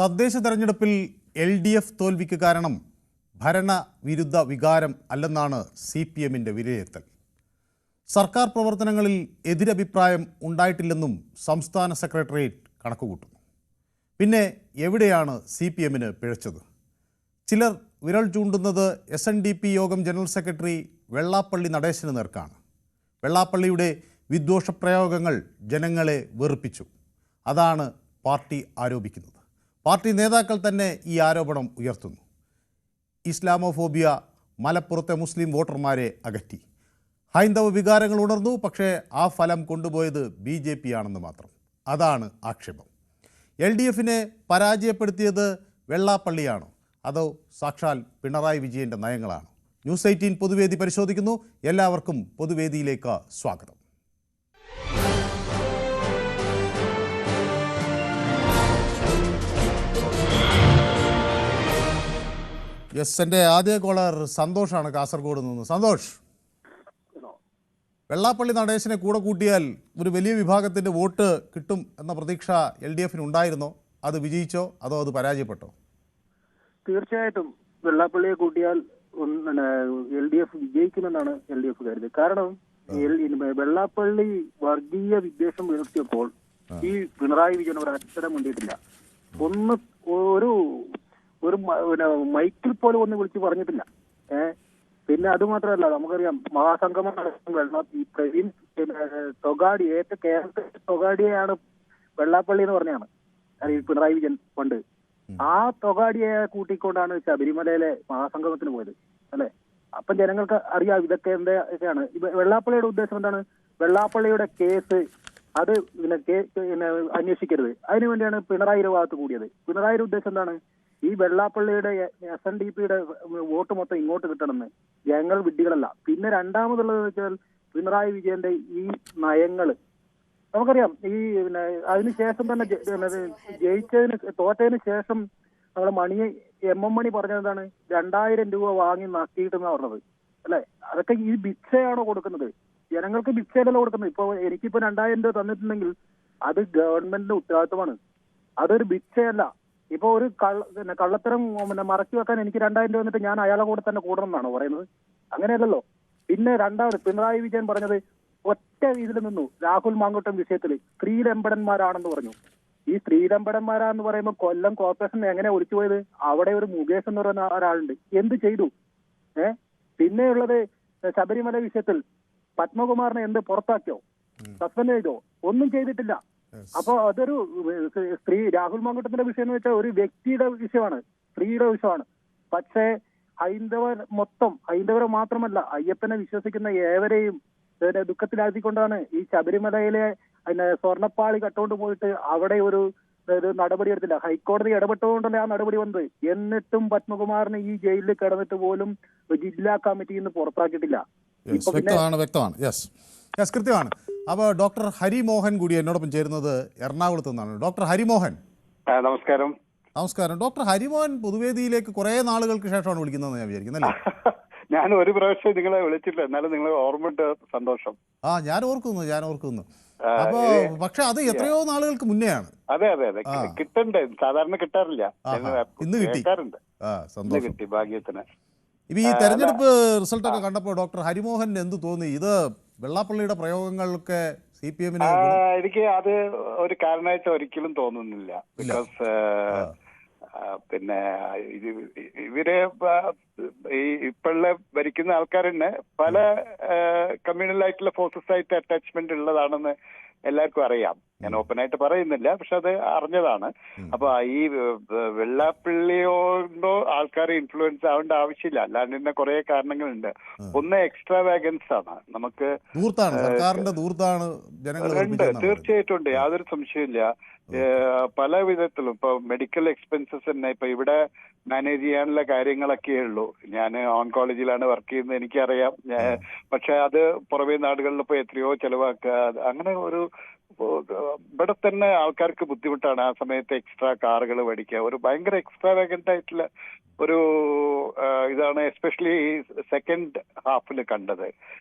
തദ്ദേശ തെരഞ്ഞെടുപ്പിൽ LDF തോൽവിക്ക് കാരണം ഭരണവിരുദ്ധ വികാരം അല്ലെന്നാണ് CPMന്റെ വിലയിരുത്തൽ. സർക്കാർ പ്രവർത്തനങ്ങളിൽ എതിരഭിപ്രായം ഉണ്ടായിട്ടില്ലെന്നും സംസ്ഥാന സെക്രട്ടേറിയറ്റ് കണക്കുകൂട്ടുന്നു. പിന്നെ എവിടെയാണ് CPMന് പിഴച്ചത്? ചിലർ വിരൽ ചൂണ്ടുന്നത് SNDP യോഗം ജനറൽ സെക്രട്ടറി വെള്ളാപ്പള്ളി നടേശന് നേർക്കാണ്. വെള്ളാപ്പള്ളിയുടെ വിദ്വേഷപ്രയോഗങ്ങൾ ജനങ്ങളെ വെറുപ്പിച്ചു. അതാണ് പാർട്ടി ആരോപിക്കുന്നത്. പാർട്ടി നേതാക്കൾ തന്നെ ഈ ആരോപണം ഉയർത്തുന്നു. ഇസ്ലാമോഫോബിയ മലപ്പുറത്തെ മുസ്ലിം വോട്ടർമാരെ അകറ്റി. ഹൈന്ദവ വികാരങ്ങൾ ഉണർന്നു, പക്ഷേ ആ ഫലം കൊണ്ടുപോയത് BJP ആണെന്ന് മാത്രം. അതാണ് ആക്ഷേപം. LDFനെ പരാജയപ്പെടുത്തിയത് വെള്ളാപ്പള്ളിയാണോ അതോ സാക്ഷാൽ പിണറായി വിജയൻ്റെ നയങ്ങളാണോ? ന്യൂസ് 18 പൊതുവേദി പരിശോധിക്കുന്നു. എല്ലാവർക്കും പൊതുവേദിയിലേക്ക് സ്വാഗതം. എൻ്റെ ആദ്യ കോളർ സന്തോഷാണ്, കാസർഗോഡ് നിന്ന്. സന്തോഷ്, വെള്ളാപ്പള്ളി നടേശനെ കൂടെ കൂട്ടിയാൽ ഒരു വലിയ വിഭാഗത്തിൻ്റെ വോട്ട് കിട്ടും എന്ന പ്രതീക്ഷ LDFന് ഉണ്ടായിരുന്നോ? അത് വിജയിച്ചോ അതോ അത് പരാജയപ്പെട്ടോ? തീർച്ചയായിട്ടും വെള്ളാപ്പള്ളിയെ കൂട്ടിയാൽ LDF വിജയിക്കുമെന്നാണ് LDF കരുതുന്നത്. കാരണം വെള്ളാപ്പള്ളി വർഗീയ വിദ്വേഷം ഉയർത്തിയപ്പോൾ ഈ പിണറായി വിജയൻ ഒരു അക്ഷരം വേണ്ടിയിട്ടില്ല. ഒരു മൈക്കിൽ പോലും ഒന്ന് വിളിച്ച് പറഞ്ഞിട്ടില്ല. പിന്നെ അതുമാത്രമല്ല, നമുക്കറിയാം മഹാസംഗമം ഈ പ്രവീൺ തൊഗാഡി കേരളത്തിൽ തൊഗാഡിയെയാണ് വെള്ളാപ്പള്ളി എന്ന് പറഞ്ഞാണ് പിണറായി വിജയൻ പണ്ട്. ആ തൊഗാഡിയെ കൂട്ടിക്കൊണ്ടാണ് ശബരിമലയിലെ മഹാസംഗമത്തിന് പോയത്, അല്ലെ? അപ്പം ജനങ്ങൾക്ക് അറിയാം ഇതൊക്കെ എന്തൊക്കെയാണ്. വെള്ളാപ്പള്ളിയുടെ ഉദ്ദേശം എന്താണ്? വെള്ളാപ്പള്ളിയുടെ കേസ് അത് അന്വേഷിക്കരുത്, അതിനുവേണ്ടിയാണ് പിണറായിയുടെ ഭാഗത്ത് കൂടിയത്. പിണറായിയുടെ ഉദ്ദേശം എന്താണ്? ഈ വെള്ളാപ്പള്ളിയുടെ SNDPയുടെ വോട്ട് മൊത്തം ഇങ്ങോട്ട് കിട്ടണമെന്ന്. ഞങ്ങൾ വിഡ്ഢികളല്ല. പിന്നെ രണ്ടാമതുള്ളത് വെച്ചാൽ പിണറായി വിജയന്റെ ഈ നയങ്ങള് നമുക്കറിയാം. ഈ അതിനുശേഷം തന്നെ തോറ്റതിന് ശേഷം നമ്മളെ MM മണി പറഞ്ഞതെന്താണ്? 2000 രൂപ വാങ്ങി നക്കിയിട്ടെന്നാ പറഞ്ഞത്, അല്ലെ? അതൊക്കെ ഈ ഭിക്ഷയാണോ കൊടുക്കുന്നത്? ജനങ്ങൾക്ക് ഭിക്ഷയല്ലല്ലോ കൊടുക്കുന്നത്. ഇപ്പൊ എനിക്കിപ്പോ 2000 രൂപ തന്നിട്ടുണ്ടെങ്കിൽ അത് ഗവൺമെന്റിന്റെ ഉത്തരവാദിത്തമാണ്, അതൊരു ഭിക്ഷയല്ല. ഇപ്പൊ ഒരു കള്ളത്തരം മറച്ചു വെക്കാൻ എനിക്ക് 2000 രൂപ വന്നിട്ട് ഞാൻ അയാളെ കൂടെ തന്നെ കൂടണം എന്നാണോ പറയുന്നത്? അങ്ങനെയല്ലല്ലോ. പിന്നെ രണ്ടാമത് പിണറായി വിജയൻ പറഞ്ഞത് ഒറ്റ ഇതിൽ നിന്നു. രാഹുൽ മാങ്കൂട്ടം വിഷയത്തിൽ സ്ത്രീലമ്പടന്മാരാണെന്ന് പറഞ്ഞു. ഈ സ്ത്രീലമ്പടന്മാരാന്ന് പറയുമ്പോൾ കൊല്ലം കോർപ്പറേഷൻ എങ്ങനെ ഒളിച്ചുപോയത്? അവിടെ ഒരു മുകേഷ് എന്ന് പറയുന്ന ഒരാളുണ്ട്. എന്ത് ചെയ്തു? പിന്നെയുള്ളത് ശബരിമല വിഷയത്തിൽ പത്മകുമാറിനെ എന്ത് പുറത്താക്കിയോ? സസ്പെൻഡ് ചെയ്തോ? ഒന്നും ചെയ്തിട്ടില്ല. അപ്പൊ അതൊരു രാഹുൽ മാങ്കൂട്ടത്തിന്റെ വിഷയം എന്ന് വെച്ചാൽ ഒരു വ്യക്തിയുടെ വിഷയമാണ്, സ്ത്രീയുടെ വിഷയമാണ്. പക്ഷേ ഹൈന്ദവരെ മാത്രമല്ല, അയ്യപ്പനെ വിശ്വസിക്കുന്ന ഏവരെയും ദുഃഖത്തിലാക്കിക്കൊണ്ടാണ് ഈ ശബരിമലയിലെ സ്വർണ്ണപ്പാളി കട്ടുകൊണ്ട് പോയിട്ട് അവിടെ ഒരു നടപടി എടുത്തില്ല. ഹൈക്കോടതി ഇടപെട്ടുകൊണ്ടല്ലേ ആ നടപടി വന്നത്. എന്നിട്ടും പത്മകുമാറിന് ഈ ജയിലിൽ കിടന്നിട്ട് പോലും ജില്ലാ കമ്മിറ്റിയിൽ നിന്ന് പുറത്താക്കിയിട്ടില്ല. കൃത്യമാണ്. അപ്പോൾ ഡോക്ടർ ഹരിമോഹൻ കൂടി എന്നോടൊപ്പം ചേരുന്നത് എറണാകുളത്ത് നിന്നാണ്. ഡോക്ടർ ഹരിമോഹൻ, നമസ്കാരം. നമസ്കാരം. ഡോക്ടർ ഹരിമോഹൻ പൊതുവേദിയിലേക്ക് കുറെ നാളുകൾക്ക് ശേഷമാണ് വിളിക്കുന്നതെന്ന് ഞാൻ വിചാരിക്കുന്നല്ലേ? ഞാൻ ഒരു പ്രാവശ്യം നിങ്ങളെ വിളിച്ചിട്ടില്ല, എന്നാലും നിങ്ങൾ ഓർമ്മയുണ്ട്. സന്തോഷം. ഞാൻ ഓർക്കുന്നു. അപ്പോ പക്ഷെ അത് എത്രയോ നാളുകൾക്ക് മുന്നെയാണ്. അതെ, കിട്ടണ്ടേ? സാധാരണ കിട്ടാറില്ല. ഇന്ന് കിട്ടാറുണ്ട്. കിട്ടി ഭാഗ്യത്തിന്. ഇപ്പൊ ഈ തെരഞ്ഞെടുപ്പ് റിസൾട്ട് ഒക്കെ കണ്ടപ്പോ ഡോക്ടർ ഹരിമോഹൻ എന്ത് തോന്നി? ഇത് വെള്ളാപ്പള്ളിയുടെ പ്രയോഗങ്ങളൊക്കെ CPMന് എനിക്ക് അത് ഒരു കാരണമായിട്ട് ഒരിക്കലും തോന്നുന്നില്ല. ബിക്കോസ് പിന്നെ ഇവര് ഈ ഇപ്പോഴുള്ള ഭരിക്കുന്ന ആൾക്കാർ തന്നെ പല കമ്മ്യൂണൽ ആയിട്ടുള്ള ഫോഴ്സസ് ആയിട്ട് അറ്റാച്ച്മെന്റ് ഉള്ളതാണെന്ന് എല്ലാവർക്കും അറിയാം. ഞാൻ ഓപ്പണായിട്ട് പറയുന്നില്ല, പക്ഷെ അത് അറിഞ്ഞതാണ്. അപ്പൊ ഈ വെള്ളാപ്പള്ളിയോണ്ടോ ആൾക്കാർ ഇൻഫ്ലുവൻസ് ആവേണ്ട ആവശ്യമില്ല. അല്ലാണ്ട് തന്നെ കുറെ കാരണങ്ങളുണ്ട്. ഒന്ന് എക്സ്ട്രാ വാഗൻസ് ആണ്. നമുക്ക് തീർച്ചയായിട്ടും ഉണ്ട്, യാതൊരു സംശയമില്ല. പല വിധത്തിലും ഇപ്പൊ മെഡിക്കൽ എക്സ്പെൻസസ് തന്നെ ഇപ്പൊ ഇവിടെ മാനേജ് ചെയ്യാനുള്ള കാര്യങ്ങളൊക്കെ ഉള്ളൂ. ഞാൻ ഓൺകോളേജിലാണ് വർക്ക് ചെയ്യുന്നത്, എനിക്കറിയാം. പക്ഷെ അത് പുറമേ നാടുകളിൽ ഇപ്പൊ എത്രയോ ചെലവാക്കുക, അങ്ങനെ ഒരു ഇവിടെ തന്നെ ആൾക്കാർക്ക് ബുദ്ധിമുട്ടാണ്. ആ സമയത്ത് എക്സ്ട്രാ കാറുകൾ മേടിക്കുക, ഒരു ഭയങ്കര എക്സ്ട്രാ വേഗന്റ് ആയിട്ടുള്ള ഒരു ഇതാണ് എസ്പെഷ്യലി സെക്കൻഡ് ഹാഫിൽ കണ്ടത്.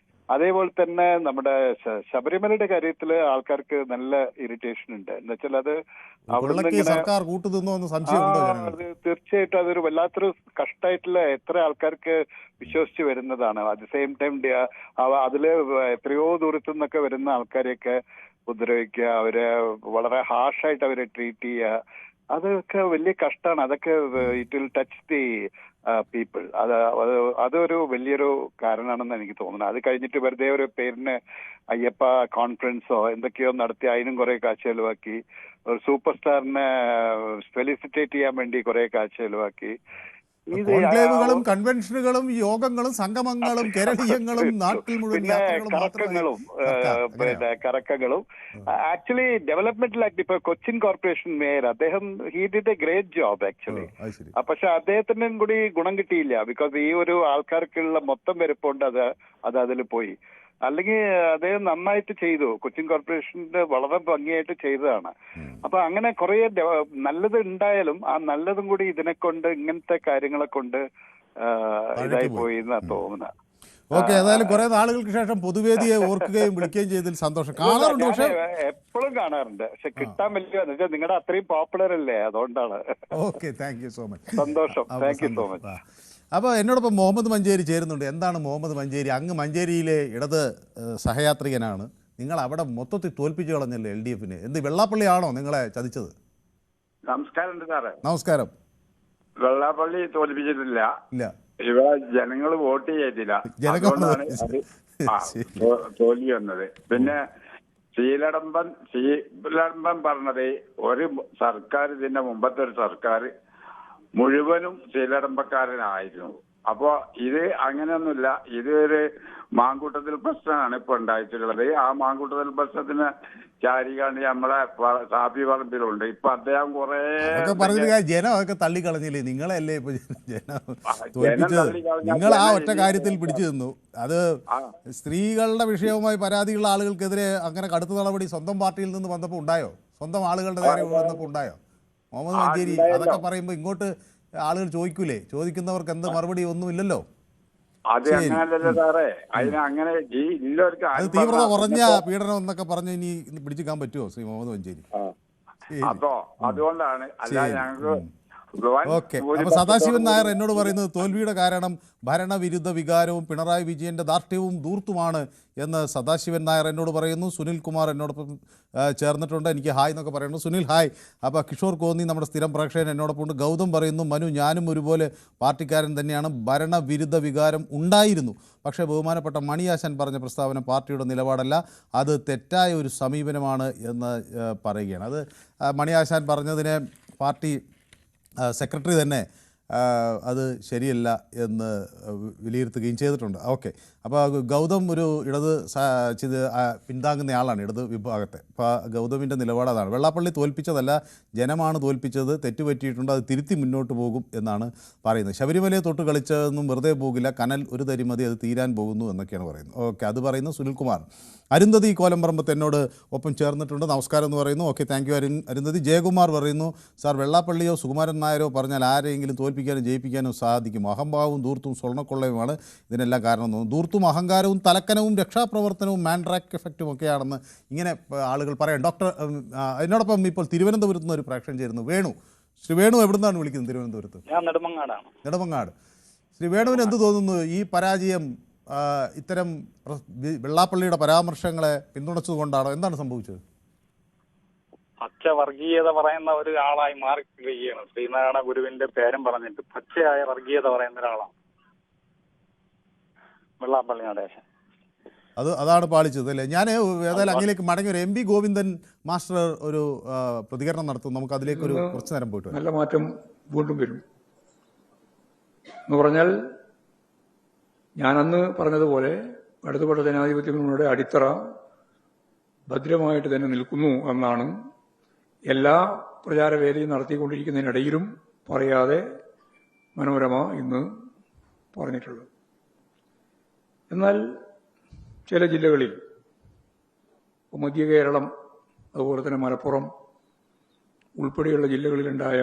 അതേപോലെ തന്നെ നമ്മുടെ ശബരിമലയുടെ കാര്യത്തിൽ ആൾക്കാർക്ക് നല്ല ഇറിറ്റേഷൻ ഉണ്ട്. എന്ന് വെച്ചാൽ അത് അവിടുന്ന് കൊള്ളയ്ക്ക് ഇങ്ങനെ സർക്കാർ കൂട്ടുനിന്നോ എന്ന് സംശയമുണ്ടോ അത് ജനങ്ങൾക്ക്? തീർച്ചയായിട്ടും അതൊരു വല്ലാത്തൊരു കഷ്ടമായിട്ടുള്ള എത്ര ആൾക്കാർക്ക് വിശ്വസിച്ച് വരുന്നതാണ്. അറ്റ് ദ സെയിം ടൈം അതില് എത്രയോ ദൂരത്തു നിന്നൊക്കെ വരുന്ന ആൾക്കാരെയൊക്കെ ഉപദ്രവിക്കുക, അവരെ വളരെ ഹാർഷായിട്ട് അവരെ ട്രീറ്റ് ചെയ്യുക, അതൊക്കെ വലിയ കഷ്ടമാണ്. അതൊക്കെ it will touch the people. അതൊരു വലിയൊരു കാരണമാണെന്ന് എനിക്ക് തോന്നുന്നത്. അത് കഴിഞ്ഞിട്ട് വെറുതെ ഒരു പേരിന് അയ്യപ്പ കോൺഫറൻസോ എന്തൊക്കെയോ നടത്തി അതിനും കുറെ കാശ് ചെലവാക്കി, ഒരു സൂപ്പർ സ്റ്റാറിനെ ഫെലിസിറ്റേറ്റ് ചെയ്യാൻ വേണ്ടി കുറെ കാശ് ചെലവാക്കി. കോൺക്ലേവുകളും കൺവെൻഷനുകളും യോഗങ്ങളും സംഗമങ്ങളും കേരളീയങ്ങളും നാട്ടിൽ മുഴുവൻ പിന്നെ യാത്രകളും കറക്കങ്ങളും മാത്രമേ കറക്കങ്ങളും ആക്ച്വലി ഡെവലപ്മെന്റൽ ആക്ട് ഇപ്പൊ കൊച്ചിൻ കോർപ്പറേഷൻ മേയർ അദ്ദേഹം he did A great job actually. പക്ഷെ അദ്ദേഹത്തിനും കൂടി ഗുണം കിട്ടിയില്ല. ബിക്കോസ് ഈ ഒരു ആൾക്കാർക്കുള്ള മൊത്തം വരപ്പുണ്ട് അത് അതിൽ പോയി. അല്ലെങ്കിൽ അദ്ദേഹം നന്നായിട്ട് ചെയ്തു. കൊച്ചിൻ കോർപ്പറേഷന്റെ വളരെ ഭംഗിയായിട്ട് ചെയ്തതാണ്. അപ്പൊ അങ്ങനെ കുറെ നല്ലത് ഉണ്ടായാലും ആ നല്ലതും കൂടി ഇതിനെ കൊണ്ട് ഇങ്ങനത്തെ കാര്യങ്ങളെ കൊണ്ട് ഇതായി പോയി എന്നാ തോന്നുന്നത്. ഓക്കെ, ഏതായാലും കുറെ നാളുകൾക്ക് ശേഷം പൊതുവേദിയെ ഓർക്കുകയും വിളിക്കുകയും ചെയ്തതിൽ സന്തോഷം. കാണാറുണ്ട്, പക്ഷേ എപ്പോഴും കാണാറുണ്ട്, പക്ഷെ കിട്ടാൻ വലിയ നിങ്ങളുടെ അത്രയും പോപ്പുലർ അല്ലേ, അതുകൊണ്ടാണ്. Okay, thank you so much. സന്തോഷം, താങ്ക് യു സോ മച്ച്. അപ്പോൾ എന്നോടൊപ്പം മുഹമ്മദ് മഞ്ചേരി ചേരുന്നുണ്ട്. എന്താണ് മുഹമ്മദ് മഞ്ചേരി, അങ്ങ് മഞ്ചേരിയിലെ ഇടത് സഹയാത്രികനാണ്. നിങ്ങൾ അവിടെ മൊത്തത്തിൽ തോൽപ്പിച്ചു കളഞ്ഞല്ലേ LDF-നെ. എന്ത് വെള്ളാപ്പള്ളിയാണോ നിങ്ങളെ ചതിച്ചത്? നമസ്കാരം സാറേ. നമസ്കാരം. വെള്ളാപ്പള്ളി തോൽപ്പിച്ചിട്ടില്ല. ഇല്ല, ഇവിടെ ജനങ്ങൾ വോട്ട് ചെയ്തില്ല, അതുകൊണ്ടാണ് തോൽവി വന്നത്. പിന്നെ ശ്രീലടമ്പൻ പറഞ്ഞത് ഒരു സർക്കാർ, ഇതിന്റെ മുമ്പത്തെ ഒരു സർക്കാർ മുഴുവനും ശ്രീലടമ്പക്കാരനായിരുന്നു. അപ്പോ ഇത് അങ്ങനെയൊന്നുമില്ല. ഇത് ഒരു മാങ്കൂട്ടത്തിൽ പ്രശ്നമാണ് ഇപ്പൊ ഉണ്ടായിട്ടുള്ളത്. ആ മാങ്കൂട്ടത്തിൽ പ്രശ്നത്തിന് ചാരികാണ്ട് നമ്മളെ സാപ്പി പറമ്പിലുണ്ട്. ഇപ്പൊ അദ്ദേഹം കുറെ ജനം അതൊക്കെ തള്ളിക്കളഞ്ഞില്ലേ? നിങ്ങളല്ലേ ഇപ്പൊ ജനം തോൽപ്പിച്ചത്? നിങ്ങൾ ആ ഒറ്റ കാര്യത്തിൽ പിടിച്ചു നിന്നു. അത് സ്ത്രീകളുടെ വിഷയവുമായി പരാതിയുള്ള ആളുകൾക്കെതിരെ അങ്ങനെ കടുത്ത നടപടി സ്വന്തം പാർട്ടിയിൽ നിന്ന് വന്നപ്പോൾ ഉണ്ടായോ? സ്വന്തം ആളുകളുടെ നേരെ വന്നപ്പോൾ ഉണ്ടായോ? മുഹമ്മദ് മഞ്ചേരി അതൊക്കെ പറയുമ്പോൾ ഇങ്ങോട്ട് ആളുകൾ ചോദിക്കൂലേ? ചോദിക്കുന്നവർക്ക് എന്ത് മറുപടി? ഒന്നുമില്ലല്ലോ. അത് അങ്ങനല്ലല്ലോ സാറേ. അങ്ങനെ അത് തീവ്രത കുറഞ്ഞ പീഡനം എന്നൊക്കെ പറഞ്ഞ് ഇനി പിടിച്ചിക്കാൻ പറ്റുമോ ശ്രീ മുഹമ്മദ് മഞ്ചേരി? അപ്പോ അതുകൊണ്ടാണ് ഞങ്ങൾക്ക്. ഓക്കെ, അപ്പോൾ സദാശിവൻ നായർ എന്നോട് പറയുന്നത് തോൽവിയുടെ കാരണം ഭരണവിരുദ്ധ വികാരവും പിണറായി വിജയൻ്റെ ധാർഷ്ട്യവും ധൂർത്തുമാണ് എന്ന് സദാശിവൻ നായർ എന്നോട് പറയുന്നു. സുനിൽ കുമാർ എന്നോടൊപ്പം ചേർന്നിട്ടുണ്ട്. എനിക്ക് ഹായ് എന്നൊക്കെ പറയുന്നു. സുനിൽ ഹായ്. അപ്പോൾ കിഷോർ കോന്നി നമ്മുടെ സ്ഥിരം പ്രേക്ഷകൻ എന്നോടൊപ്പം ഉണ്ട്. ഗൗതം പറയുന്നു, മനു ഞാനും ഒരുപോലെ പാർട്ടിക്കാരൻ തന്നെയാണ്. ഭരണവിരുദ്ധ വികാരം ഉണ്ടായിരുന്നു, പക്ഷേ ബഹുമാനപ്പെട്ട മണിയാശാൻ പറഞ്ഞ പ്രസ്താവന പാർട്ടിയുടെ നിലപാടല്ല, അത് തെറ്റായ ഒരു സമീപനമാണ് എന്ന് പറയുകയാണ്. അത് മണിയാശാൻ പറഞ്ഞതിനെ പാർട്ടി സെക്രട്ടറി തന്നെ അത് ശരിയല്ല എന്ന് വിലയിരുത്തുകയും ചെയ്തിട്ടുണ്ട്. ഓക്കെ, അപ്പോൾ ഗൗതം ഒരു ഇടത് പിന്താങ്ങുന്ന ആളാണ്, ഇടത് വിഭാഗത്തെ. അപ്പോൾ ഗൗതമിൻ്റെ നിലപാട് അതാണ്. വെള്ളാപ്പള്ളി തോൽപ്പിച്ചതല്ല, ജനമാണ് തോൽപ്പിച്ചത്, തെറ്റുപറ്റിയിട്ടുണ്ട്, അത് തിരുത്തി മുന്നോട്ട് പോകും എന്നാണ് പറയുന്നത്. ശബരിമലയെ തൊട്ട് കളിച്ചതൊന്നും വെറുതെ പോകില്ല, കനൽ ഒരു തരി മതി, അത് തീരാൻ പോകുന്നു എന്നൊക്കെയാണ് പറയുന്നത്. ഓക്കെ, അത് പറയുന്നു സുനിൽകുമാർ. അരുന്ധതി കോലംപറമ്പത്ത് എന്നോട് ഒപ്പം ചേർന്നിട്ടുണ്ട്. നമസ്കാരം എന്ന് പറയുന്നു. Okay, thank U Arundhati. Jayakumar പറയുന്നു, സാർ വെള്ളാപ്പള്ളിയോ സുകുമാരൻ നായരോ പറഞ്ഞാൽ ആരെങ്കിലും തോൽപ്പിക്കാനും ജയിപ്പിക്കാനും സാധിക്കും. അഹംഭാവവും ധൂർത്തും സ്വർണ്ണക്കൊള്ളയുമാണ് ഇതിനെല്ലാം കാരണം തോന്നുന്നു. ധൂർത്തും അഹങ്കാരവും തലക്കനവും രക്ഷാപ്രവർത്തനവും മാൻഡ്രാക്ക് എഫക്റ്റും ഒക്കെയാണെന്ന് ഇങ്ങനെ ആളുകൾ പറയാം. ഡോക്ടർ എന്നോടൊപ്പം ഇപ്പോൾ തിരുവനന്തപുരത്ത് നിന്ന് ഒരു പ്രേക്ഷകൻ ചേരുന്നു. വേണു. ശ്രീ വേണു എവിടുന്നാണ് വിളിക്കുന്നത്? തിരുവനന്തപുരത്ത്. ഞാൻ നെടുമങ്ങാടാണ്. നെടുമങ്ങാട്. ശ്രീ വേണുവിന് എന്ത് തോന്നുന്നു? ഈ പരാജയം ഇത്തരം വെള്ളാപ്പള്ളിയുടെ പരാമർശങ്ങളെ പിന്തുണച്ചതുകൊണ്ടാണോ? എന്താണ് സംഭവിച്ചത്? പച്ച വർഗീയത പറയുന്ന ഒരു ആളായി മാറിയിരിക്കുകയാണ്. ശ്രീനാരായണ ഗുരുവിന്റെ പേരും പറഞ്ഞിട്ട് പച്ചയായ വർഗീയത പറയുന്ന ഒരാളാണ് വെള്ളാപ്പള്ളി നടേശൻ. അതാണ് പാളിച്ചത് അല്ലേ? ഞാൻ ഏതായാലും അങ്ങിലേക്ക് മടങ്ങി ഒരു MB ഗോവിന്ദൻ മാസ്റ്റർ ഒരു പ്രതികരണം നടത്തും. നമുക്ക് അതിലേക്ക് ഒരു കുറച്ചു നേരം പോയിട്ട് നല്ല മാറ്റം വീണ്ടും വരും എന്ന് പറഞ്ഞാൽ, ഞാൻ അന്ന് പറഞ്ഞതുപോലെ ഇടതുപക്ഷ ജനാധിപത്യ മുന്നണിയുടെ അടിത്തറ ഭദ്രമായിട്ട് തന്നെ നിൽക്കുന്നു എന്നാണ് എല്ലാ പ്രചാരവേലയും നടത്തിക്കൊണ്ടിരിക്കുന്നതിനിടയിലും പറയാതെ മനോരമ ഇന്ന് പറഞ്ഞിട്ടുള്ളത്. എന്നാൽ ചില ജില്ലകളിൽ, മധ്യ കേരളം അതുപോലെ തന്നെ മലപ്പുറം ഉൾപ്പെടെയുള്ള ജില്ലകളിലുണ്ടായ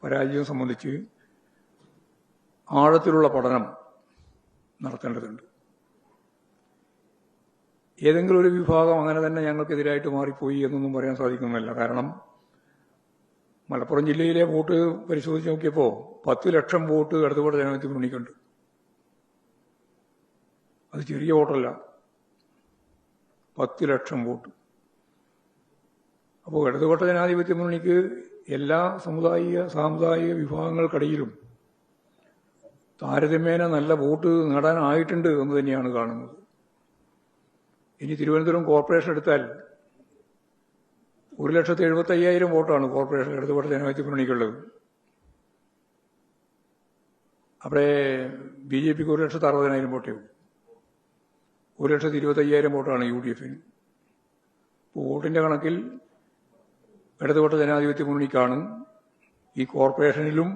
പരാജയം സംബന്ധിച്ച് ആഴത്തിലുള്ള പഠനം നടത്തേണ്ടതുണ്ട്. ഏതെങ്കിലും ഒരു വിഭാഗം അങ്ങനെ തന്നെ ഞങ്ങൾക്കെതിരായിട്ട് മാറിപ്പോയി എന്നൊന്നും പറയാൻ സാധിക്കുന്നില്ല. കാരണം മലപ്പുറം ജില്ലയിലെ വോട്ട് പരിശോധിച്ച് നോക്കിയപ്പോൾ 10 ലക്ഷം വോട്ട് ഇടതുപക്ഷ ജനാധിപത്യ മുന്നണിക്കുണ്ട്. അത് ചെറിയ വോട്ടല്ല, 10 ലക്ഷം വോട്ട്. അപ്പോൾ ഇടതുപക്ഷ ജനാധിപത്യ മുന്നണിക്ക് എല്ലാ സാമുദായിക വിഭാഗങ്ങൾക്കിടയിലും താരതമ്യേന നല്ല വോട്ട് നേടാനായിട്ടുണ്ട് എന്ന് തന്നെയാണ് കാണുന്നത്. ഇനി തിരുവനന്തപുരം കോർപ്പറേഷൻ എടുത്താൽ 1,75,000 വോട്ടാണ് കോർപ്പറേഷൻ ഇടതുപക്ഷ ജനാധിപത്യ മുന്നണിക്കുള്ളത്. അവിടെ BJPക്ക് 1,60,000 വോട്ടേ ഉള്ളൂ. 1,25,000 വോട്ടാണ് UDF. വോട്ടിന്റെ കണക്കിൽ ഇടതുപക്ഷ ജനാധിപത്യ മുന്നണിക്കാണ് ഈ കോർപ്പറേഷനിലും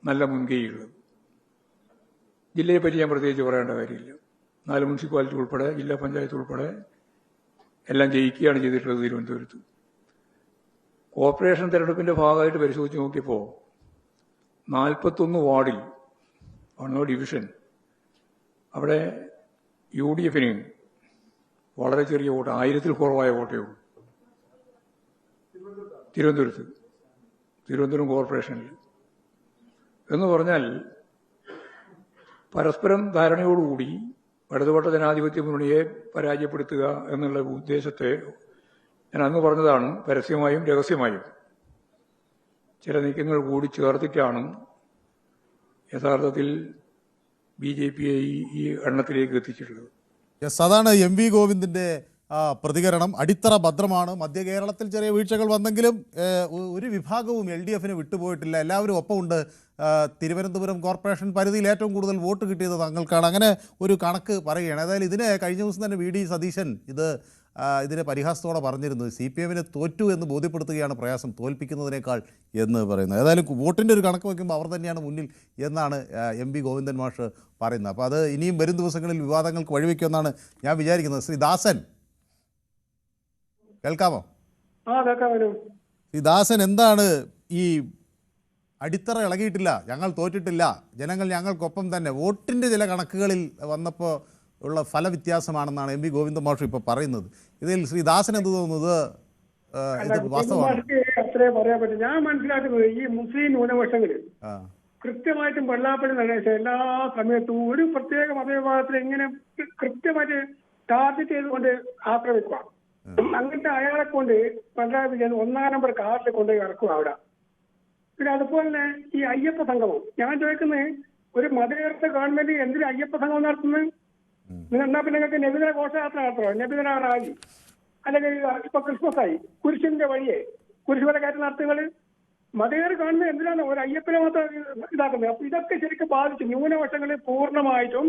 നല്ല മുൻകൈയുള്ളത്. ജില്ലയെ പറ്റി ഞാൻ പ്രത്യേകിച്ച് പറയേണ്ട കാര്യമില്ല. 4 മുനിസിപ്പാലിറ്റി ഉൾപ്പെടെ ജില്ലാ പഞ്ചായത്ത് ഉൾപ്പെടെ എല്ലാം ജയിക്കുകയാണ് ചെയ്തിട്ടുള്ളത് തിരുവനന്തപുരത്ത്. കോർപ്പറേഷൻ തെരഞ്ഞെടുപ്പിന്റെ ഭാഗമായിട്ട് പരിശോധിച്ച് നോക്കിയപ്പോൾ 41 വാർഡിൽ ഡിവിഷൻ അവിടെ UDFന് വളരെ ചെറിയ വോട്ട്, 1000-ൽ കുറവായ വോട്ടേ ഉള്ളൂ. തിരുവനന്തപുരം കോർപ്പറേഷനിൽ എന്ന് പറഞ്ഞാൽ പരസ്പരം ധാരണയോടുകൂടി ഇടതുപക്ഷ ജനാധിപത്യ മുന്നണിയെ പരാജയപ്പെടുത്തുക എന്നുള്ള ഉദ്ദേശത്തെ ഞാൻ അന്ന് പറഞ്ഞതാണ്. പരസ്യമായും രഹസ്യമായും ചില നീക്കങ്ങൾ കൂടി ചേർത്തിട്ടാണ് യഥാർത്ഥത്തിൽ BJPയെ ഈ എണ്ണത്തിലേക്ക് എത്തിച്ചിട്ടുള്ളത്. അതാണ് MV ഗോവിന്ദിന്റെ പ്രതികരണം. അടിത്തറ ഭദ്രമാണ്. മധ്യ കേരളത്തിൽ ചെറിയ വീഴ്ചകൾ വന്നെങ്കിലും ഒരു വിഭാഗവും LDFന് വിട്ടുപോയിട്ടില്ല. എല്ലാവരും ഒപ്പമുണ്ട്. തിരുവനന്തപുരം കോർപ്പറേഷൻ പരിധിയിൽ ഏറ്റവും കൂടുതൽ വോട്ട് കിട്ടിയത് തങ്ങൾക്കാണ്. അങ്ങനെ ഒരു കണക്ക് പറയുകയാണ്. ഏതായാലും ഇതിനെ കഴിഞ്ഞ ദിവസം തന്നെ VD സതീശൻ ഇതിനെ പരിഹാസത്തോടെ പറഞ്ഞിരുന്നു. CPMനെ തോറ്റു എന്ന് ബോധ്യപ്പെടുത്തുകയാണ് പ്രയാസം, തോൽപ്പിക്കുന്നതിനേക്കാൾ എന്ന് പറയുന്നത്. ഏതായാലും വോട്ടിൻ്റെ ഒരു കണക്ക് വയ്ക്കുമ്പോൾ അവർ തന്നെയാണ് മുന്നിൽ എന്നാണ് MV ഗോവിന്ദൻ മാഷ് പറയുന്നത്. അപ്പോൾ അത് ഇനിയും വരും ദിവസങ്ങളിൽ വിവാദങ്ങൾക്ക് വഴിവെക്കുമെന്നാണ് ഞാൻ വിചാരിക്കുന്നത്. ശ്രീ ദാസൻ കേൾക്കാമോ? ശ്രീ ദാസൻ, എന്താണ് ഈ അടിത്തറ ഇളകിയിട്ടില്ല, ഞങ്ങൾ തോറ്റിട്ടില്ല, ജനങ്ങൾ ഞങ്ങൾക്കൊപ്പം തന്നെ, വോട്ടിൻ്റെ ചില കണക്കുകളിൽ വന്നപ്പോൾ ഉള്ള ഫലവ്യത്യാസമാണെന്നാണ് MV ഗോവിന്ദ മാഷ് ഇപ്പോൾ പറയുന്നത്. ഇതിൽ ശ്രീ ദാസൻ എന്ത് തോന്നുന്നത്? ഇത് വാസ്തവമാണ്? അത്രേ പറയാൻ പറ്റും. ഞാൻ മനസ്സിലാക്കുന്നത് ഈ മുസ്ലിം ന്യൂനപക്ഷങ്ങളിൽ കൃത്യമായിട്ടും വെള്ളാപ്പള്ളി നടേശ എല്ലാ സമയത്തും ഒരു പ്രത്യേക മതവിഭാഗത്തിൽ എങ്ങനെ കൃത്യമായിട്ട് ടാർഗറ്റ് ചെയ്തുകൊണ്ട് ആക്രമിക്കുക. അങ്ങനത്തെ അയാളെ കൊണ്ട് പിണറായി വിജയൻ 1-ാം നമ്പർ കാറിൽ കൊണ്ട് ഇറക്കുക അവിടെ. പിന്നെ അതുപോലെ തന്നെ ഈ അയ്യപ്പ സംഗമം, ഞാൻ ചോദിക്കുന്നത് ഒരു മതേതര ഗവൺമെന്റ് എന്തിനാ അയ്യപ്പ സംഗമം നടത്തുന്നത്? എന്നാ പിന്നെ നിങ്ങൾക്ക് നബിദിന ഘോഷയാത്ര നടത്തണോ? നബിദിന റാലി, അല്ലെങ്കിൽ ഇപ്പൊ ക്രിസ്മസ് ആയി കുരിശിന്റെ വഴിയെ കുരിശുവരെ കയറ്റം നടത്തുന്നത്? മതേതര ഗവൺമെന്റ് എന്തിനാണ് ഒരു അയ്യപ്പനെ മാത്രം ഇതാക്കുന്നത്? അപ്പൊ ഇതൊക്കെ ശരിക്കും ബാധിച്ചു. ന്യൂനപക്ഷങ്ങളിൽ പൂർണ്ണമായിട്ടും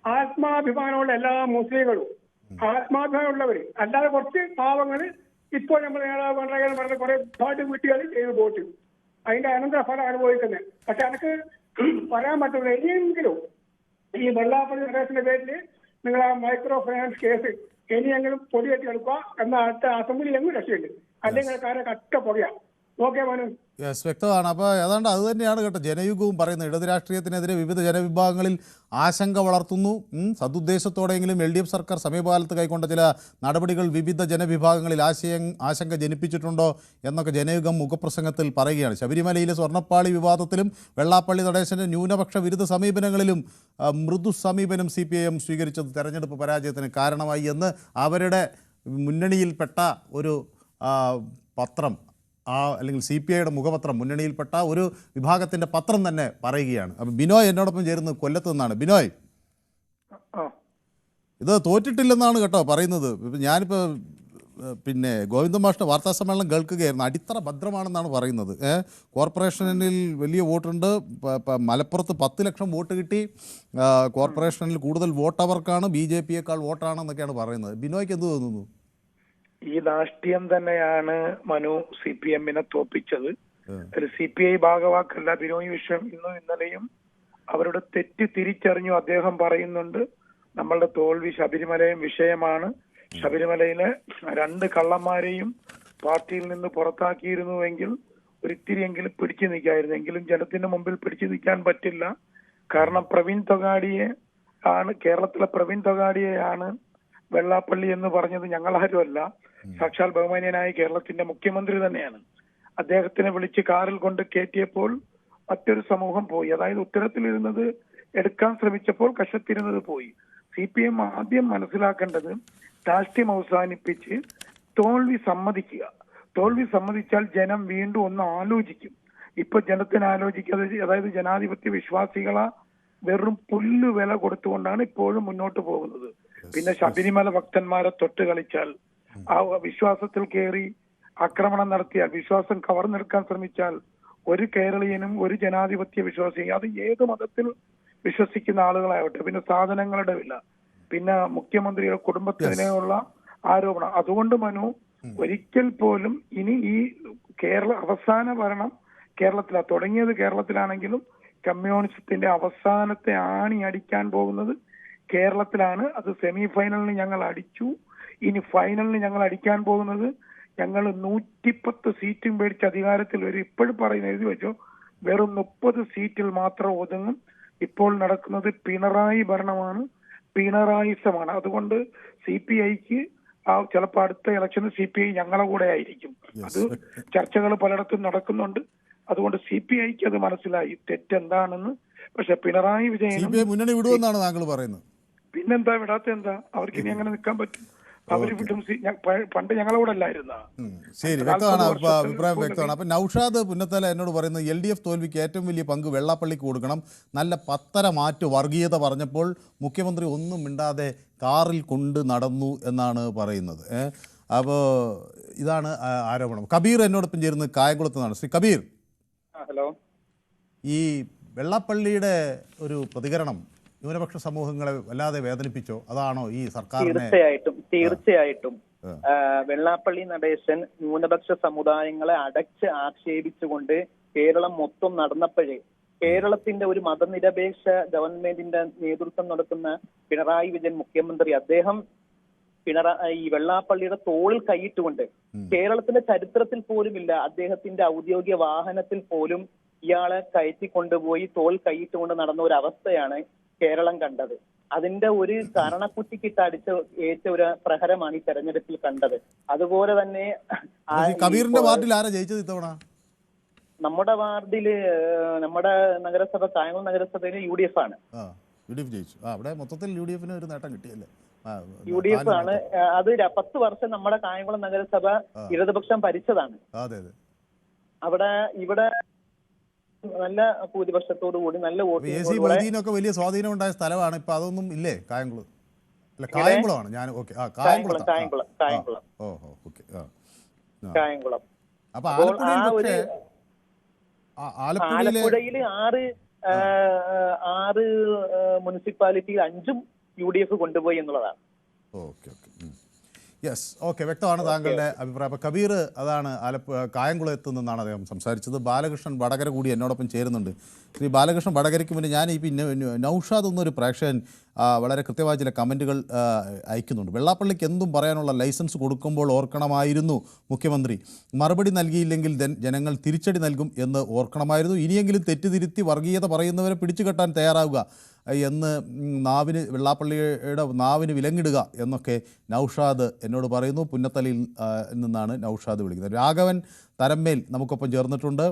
ആത്മാഭിമാനമുള്ള എല്ലാ മുസ്ലിങ്ങളും, ആത്മാഭിമാനമുള്ളവര്, അല്ലാതെ കുറച്ച് പാവങ്ങള് ഇപ്പോൾ നമ്മൾ നേതാവ് പിണറായി പറഞ്ഞ കുറെ പാട്ട് വീട്ടുകൾ ചെയ്ത് പോട്ട് അതിന്റെ അനന്തരഫലം അനുഭവിക്കുന്നത്. പക്ഷെ എനിക്ക് പറയാൻ പറ്റുന്നത് ഇനിയെങ്കിലും ഈ വെള്ളാപ്പള്ളി നടേശന്റെ പേരിൽ നിങ്ങൾ ആ മൈക്രോ ഫൈനാൻസ് കേസ് ഇനിയെങ്കിലും പൊടിയെത്തി എടുക്കുക എന്ന അടുത്ത അസംബ്ലി എങ്ങും രക്ഷയുണ്ട്. അല്ലെങ്കിൽ കാര്യം കട്ട പുകയാ. ഓക്കെ മനു? യെസ്, വ്യക്തമാണ്. അപ്പോൾ ഏതാണ്ട് അത് തന്നെയാണ് കേട്ടോ ജനയുഗവും പറയുന്നത്. ഇടത് രാഷ്ട്രീയത്തിനെതിരെ വിവിധ ജനവിഭാഗങ്ങളിൽ ആശങ്ക വളർത്തുന്നു. സതുദ്ദേശത്തോടെയെങ്കിലും LDF സർക്കാർ സമീപകാലത്ത് കൈക്കൊണ്ട ചില നടപടികൾ വിവിധ ജനവിഭാഗങ്ങളിൽ ആശങ്ക ജനിപ്പിച്ചിട്ടുണ്ടോ എന്നൊക്കെ ജനയുഗം മുഖപ്രസംഗത്തിൽ പറയുകയാണ്. ശബരിമലയിലെ സ്വർണ്ണപ്പാളി വിവാദത്തിലും വെള്ളാപ്പള്ളി നടേശൻ്റെ ന്യൂനപക്ഷ വിരുദ്ധ സമീപനങ്ങളിലും മൃദു സമീപനം CPIM സ്വീകരിച്ചത് തെരഞ്ഞെടുപ്പ് പരാജയത്തിന് കാരണമായി എന്ന് അവരുടെ മുന്നണിയിൽപ്പെട്ട ഒരു പത്രം, അല്ലെങ്കിൽ CPIയുടെ മുഖപത്രം, മുന്നണിയിൽപ്പെട്ട ഒരു വിഭാഗത്തിൻ്റെ പത്രം തന്നെ പറയുകയാണ്. അപ്പം ബിനോയ് എന്നോടൊപ്പം ചേരുന്നത് കൊല്ലത്ത് നിന്നാണ്. ബിനോയ്, ഇത് തോറ്റിട്ടില്ലെന്നാണ് കേട്ടോ പറയുന്നത്. ഞാനിപ്പോൾ പിന്നെ ഗോവിന്ദ മാഷിൻ്റെ വാർത്താ സമ്മേളനം കേൾക്കുകയായിരുന്നു. അടിത്തറ ഭദ്രമാണെന്നാണ് പറയുന്നത്. കോർപ്പറേഷനിൽ വലിയ വോട്ടുണ്ട്. മലപ്പുറത്ത് 10 ലക്ഷം വോട്ട് കിട്ടി. കോർപ്പറേഷനിൽ കൂടുതൽ വോട്ടവർക്കാണ്, BJPയേക്കാൾ വോട്ടാണെന്നൊക്കെയാണ് പറയുന്നത്. ബിനോയ്ക്ക് എന്ത് തോന്നുന്നു? ഈ രാഷ്ട്രീയം തന്നെയാണ് മനു CPMനെ തോപ്പിച്ചത്. ഒരു CPI ഭാഗവാക്കല്ല ബിനോയ് വിഷയം. ഇന്നും ഇന്നലെയും അവരുടെ തെറ്റ് തിരിച്ചറിഞ്ഞു. അദ്ദേഹം പറയുന്നുണ്ട് നമ്മളുടെ തോൽവി ശബരിമലയും വിഷയമാണ്. ശബരിമലയിലെ 2 കള്ളന്മാരെയും പാർട്ടിയിൽ നിന്ന് പുറത്താക്കിയിരുന്നുവെങ്കിൽ ഒരിത്തിരിയെങ്കിലും പിടിച്ചു നിൽക്കായിരുന്നു. എങ്കിലും ജനത്തിന്റെ മുമ്പിൽ പിടിച്ചു നിൽക്കാൻ പറ്റില്ല. കാരണം പ്രവീൺ തൊഗാഡിയെ ആണ്, കേരളത്തിലെ പ്രവീൺ തൊഗാഡിയെയാണ് വെള്ളാപ്പള്ളി എന്ന് പറഞ്ഞത് ഞങ്ങളാരുമല്ല, സാക്ഷാൽ ബഹുമാന്യനായ കേരളത്തിന്റെ മുഖ്യമന്ത്രി തന്നെയാണ്. അദ്ദേഹത്തിനെ വിളിച്ച് കാറിൽ കൊണ്ട് കയറ്റിയപ്പോൾ മറ്റൊരു സമൂഹം പോയി. അതായത് ഉത്തരത്തിലിരുന്നത് എടുക്കാൻ ശ്രമിച്ചപ്പോൾ കഷത്തിരുന്നത് പോയി. CPM ആദ്യം മനസ്സിലാക്കേണ്ടത് രാഷ്ട്രീയം അവസാനിപ്പിച്ച് തോൽവി സമ്മതിക്കുക. തോൽവി സമ്മതിച്ചാൽ ജനം വീണ്ടും ഒന്ന് ആലോചിക്കും. ഇപ്പൊ ജനത്തിന് ആലോചിക്കാതെ, അതായത് ജനാധിപത്യ വിശ്വാസികളെ വെറും പുല്ല് വില കൊടുത്തുകൊണ്ടാണ് ഇപ്പോഴും മുന്നോട്ട് പോകുന്നത്. പിന്നെ ശബരിമല ഭക്തന്മാരെ തൊട്ട് കളിച്ചാൽ, ആ വിശ്വാസത്തിൽ കയറി ആക്രമണം നടത്തിയാൽ, വിശ്വാസം കവർന്നെടുക്കാൻ ശ്രമിച്ചാൽ ഒരു കേരളീയനും ഒരു ജനാധിപത്യ വിശ്വാസിയും, അത് ഏത് മതത്തിൽ വിശ്വസിക്കുന്ന ആളുകളാവട്ടെ, പിന്നെ സാധനങ്ങളുടെ വില, പിന്നെ മുഖ്യമന്ത്രിയുടെ കുടുംബത്തിനെയുള്ള ആരോപണം. അതുകൊണ്ട് മനു, ഒരിക്കൽ പോലും ഇനി ഈ അവസാന ഭരണം കേരളത്തിലാണ് തുടങ്ങിയത്. കേരളത്തിലാണെങ്കിലും കമ്മ്യൂണിസത്തിന്റെ അവസാനത്തെ ആണി അടിക്കാൻ പോകുന്നത് കേരളത്തിലാണ്. അത് സെമി ഫൈനലിന് ഞങ്ങൾ അടിച്ചു. ഇനി ഫൈനലിന് ഞങ്ങൾ അടിക്കാൻ പോകുന്നത്, ഞങ്ങൾ 110 സീറ്റും പേടിച്ച് അധികാരത്തിൽ വരും. ഇപ്പോഴും പറയുന്ന എഴുതി വെച്ചോ, വെറും 30 സീറ്റിൽ മാത്രം ഒതുങ്ങും. ഇപ്പോൾ നടക്കുന്നത് പിണറായി ഭരണമാണ്, പിണറായിസമാണ്. അതുകൊണ്ട് CPIക്ക് ചിലപ്പോൾ അടുത്ത ഇലക്ഷന് CPI ഞങ്ങളെ കൂടെ ആയിരിക്കും. അത് ചർച്ചകൾ പലയിടത്തും നടക്കുന്നുണ്ട്. അതുകൊണ്ട് CPIക്ക് അത് മനസ്സിലായി തെറ്റെന്താണെന്ന്. പക്ഷെ പിണറായി വിജയൻ മുന്നണി വിടുമെന്നാണ് താങ്കൾ പറയുന്നത്. പിന്നെന്താ വിടാത്ത എന്താ? അവർക്ക് ഇനി അങ്ങനെ നിൽക്കാൻ പറ്റും? അവര് വിട്ടും പണ്ട് ഞങ്ങളെ കൂടെ അല്ലായിരുന്ന. ശരി, വ്യക്തമാണ്, അഭിപ്രായം വ്യക്തമാണ്. അപ്പം നൗഷാദ് പുന്നത്തല എന്നോട് പറയുന്നത് LDF തോൽവിക്ക് ഏറ്റവും വലിയ പങ്ക് വെള്ളാപ്പള്ളിക്ക് കൊടുക്കണം. നല്ല പത്തര മാറ്റ് വർഗീയത പറഞ്ഞപ്പോൾ മുഖ്യമന്ത്രി ഒന്നും മിണ്ടാതെ കാറിൽ കൊണ്ട് നടന്നു എന്നാണ് പറയുന്നത്. അപ്പോൾ ഇതാണ് ആരോപണം. കബീർ എന്നോടൊപ്പം ചേരുന്നത് കായംകുളത്ത് നിന്നാണ്. ശ്രീ കബീർ, ഹലോ. ഈ വെള്ളാപ്പള്ളിയുടെ ഒരു പ്രതികരണം ന്യൂനപക്ഷ സമൂഹങ്ങളെ വല്ലാതെ വേദനിപ്പിച്ചോ? അതാണോ ഈ സർക്കാരിനെ? തീർച്ചയായിട്ടും വെള്ളാപ്പള്ളി നടേശൻ ന്യൂനപക്ഷ സമുദായങ്ങളെ അടച്ച് ആക്ഷേപിച്ചുകൊണ്ട് കേരളം മൊത്തം നടന്നപ്പോഴേ കേരളത്തിന്റെ ഒരു മതനിരപേക്ഷ ഗവൺമെന്റിന്റെ നേതൃത്വം നടത്തുന്ന പിണറായി വിജയൻ മുഖ്യമന്ത്രി, അദ്ദേഹം ഈ വെള്ളാപ്പള്ളിയുടെ തോളിൽ കൈയിട്ടുകൊണ്ട്, കേരളത്തിന്റെ ചരിത്രത്തിൽ പോലുമില്ല അദ്ദേഹത്തിന്റെ ഔദ്യോഗിക വാഹനത്തിൽ പോലും ഇയാളെ കയറ്റിക്കൊണ്ടുപോയി തോൾ കൈയിട്ടുകൊണ്ട് നടന്ന ഒരു അവസ്ഥയാണ് കേരളം കണ്ടത്. അതിന്റെ ഒരു കരണക്കുറ്റിക്കിട്ട് ഏറ്റ ഒരു പ്രഹരമാണ് ഈ തെരഞ്ഞെടുപ്പിൽ കണ്ടത്. അതുപോലെ തന്നെ കബീറിന്റെ വാർഡിൽ ആരാ ജയിച്ചത് ഇത്തവണ? നമ്മുടെ വാർഡില്, നമ്മുടെ നഗരസഭ, കായംകുളം നഗരസഭയില് UDF ആണ്. UDF ജയിച്ചു. അവിടെ മൊത്തത്തിൽ UDFന് ഒരു നേട്ടം കിട്ടിയല്ലേ? UDF ആണ്. അത് 10 വർഷം നമ്മുടെ കായംകുളം നഗരസഭ ഇടതുപക്ഷം ഭരിച്ചതാണ്. ഇവിടെ നല്ല ഭൂരിപക്ഷത്തോടു കൂടി നല്ല വോട്ട് വലിയ സ്വാധീനം ഉണ്ടായ സ്ഥലമാണ്. ഇപ്പൊ അതൊന്നും ഇല്ലേ കായംകുളം? അല്ല, കായംകുളമാണ്. ഞാൻ കായംകുളം. അപ്പൊ ആലപ്പുഴയിൽ 6 മുനിസിപ്പാലിറ്റിയിൽ 5ഉം UDF കൊണ്ടുപോയി എന്നുള്ളതാണ്. യെസ്, ഓക്കെ, വ്യക്തമാണ് താങ്കളുടെ അഭിപ്രായം. അപ്പോൾ കബീർ അതാണ് കായംകുളത്ത് നിന്നാണ് അദ്ദേഹം സംസാരിച്ചത്. ബാലകൃഷ്ണൻ വടകര കൂടി എന്നോടൊപ്പം ചേരുന്നുണ്ട്. ശ്രീ ബാലകൃഷ്ണൻ വടകരയ്ക്ക് മുന്നേ ഞാൻ ഈ നൗഷാദ് എന്നൊരു പ്രേക്ഷകൻ വളരെ കൃത്യമായ ചില കമൻറ്റുകൾ അയക്കുന്നുണ്ട്. വെള്ളാപ്പള്ളിക്ക് എന്തും പറയാനുള്ള ലൈസൻസ് കൊടുക്കുമ്പോൾ ഓർക്കണമായിരുന്നു മുഖ്യമന്ത്രി, മറുപടി നൽകിയില്ലെങ്കിൽ ജനങ്ങൾ തിരിച്ചടി നൽകും എന്ന് ഓർക്കണമായിരുന്നു. ഇനിയെങ്കിലും തെറ്റുതിരുത്തി വർഗീയത പറയുന്നവരെ പിടിച്ചുകെട്ടാൻ തയ്യാറാവുക എന്ന് വെള്ളാപ്പള്ളിയുടെ നാവിന് വിലങ്ങിടുക എന്നൊക്കെ നൗഷാദ് എന്നോട് പറയുന്നു. പുന്നത്തലയിൽ നിന്നാണ് നൗഷാദ് വിളിക്കുന്നത്. രാഘവൻ തരമ്മേൽ നമുക്കൊപ്പം ചേർന്നിട്ടുണ്ട്.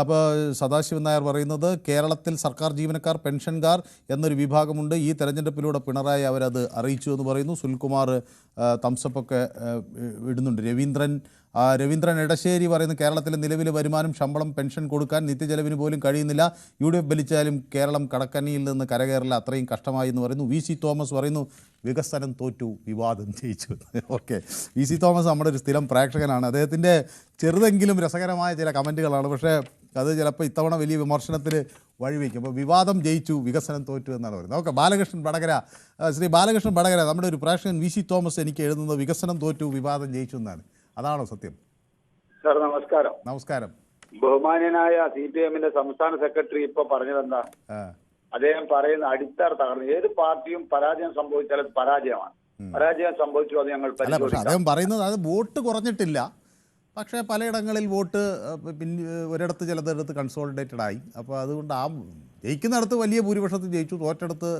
അപ്പോൾ സദാശിവൻ നായർ പറയുന്നത്, കേരളത്തിൽ സർക്കാർ ജീവനക്കാർ, പെൻഷൻകാർ എന്നൊരു വിഭാഗമുണ്ട്. ഈ തെരഞ്ഞെടുപ്പിലൂടെ പിണറായി അവരത് അറിയിച്ചു എന്ന് പറയുന്നു. സുനിൽകുമാർ തംസപ്പൊക്കെ ഇടുന്നുണ്ട്. രവീന്ദ്രൻ എടശ്ശേരി പറയുന്നു, കേരളത്തിലെ നിലവിലെ വരുമാനം, ശമ്പളം, പെൻഷൻ കൊടുക്കാൻ നിത്യചെലവിന് പോലും കഴിയുന്നില്ല. UDF ഭരിച്ചാലും കേരളം കടക്കണിയിൽ നിന്ന് കരകയറില്ല, അത്രയും കഷ്ടമായി എന്ന് പറയുന്നു. VC തോമസ് പറയുന്നു, വികസനം തോറ്റു, വിവാദം ജയിച്ചു. ഓക്കെ, VC തോമസ് നമ്മുടെ ഒരു സ്ഥിരം പ്രേക്ഷകനാണ്. അദ്ദേഹത്തിൻ്റെ ചെറുതെങ്കിലും രസകരമായ ചില കമൻറ്റുകളാണ്. പക്ഷേ അത് ചിലപ്പോൾ ഇത്തവണ വലിയ വിമർശനത്തിന് വഴിവെക്കും. അപ്പോൾ വിവാദം ജയിച്ചു, വികസനം തോറ്റു എന്നാണ് പറയുന്നത്. ഓക്കെ, ബാലകൃഷ്ണൻ വടകര, ശ്രീ ബാലകൃഷ്ണൻ വടകര, നമ്മുടെ ഒരു പ്രേക്ഷകൻ VC തോമസ് എനിക്ക് എഴുതുന്നത് വികസനം തോറ്റു, വിവാദം ജയിച്ചു എന്നാണ്. അതാണോ സത്യം? സാർ നമസ്കാരം. നമസ്കാരം. ബഹുമാന്യനായ CPM സംസ്ഥാന സെക്രട്ടറി ഇപ്പൊ പറഞ്ഞതെന്താ? അദ്ദേഹം പറയുന്ന അടിത്തറ തകർന്നു. ഏത് പാർട്ടിയും പരാജയം സംഭവിച്ചാൽ അത് പരാജയമാണ്. പരാജയം സംഭവിച്ചു, അത് ഞങ്ങൾ പരിശോധിക്കാം. അദ്ദേഹം പറയുന്നത് അത് വോട്ട് കുറഞ്ഞിട്ടില്ല, പക്ഷേ പലയിടങ്ങളിൽ വോട്ട് ഒരിടത്ത് ചിലതിടത്ത് കൺസോളിഡേറ്റഡ് ആയി. അപ്പോൾ അതുകൊണ്ട് ജയിക്കുന്നിടത്ത് വലിയ ഭൂരിപക്ഷത്തിൽ ജയിച്ചു, തോറ്റെടുത്ത്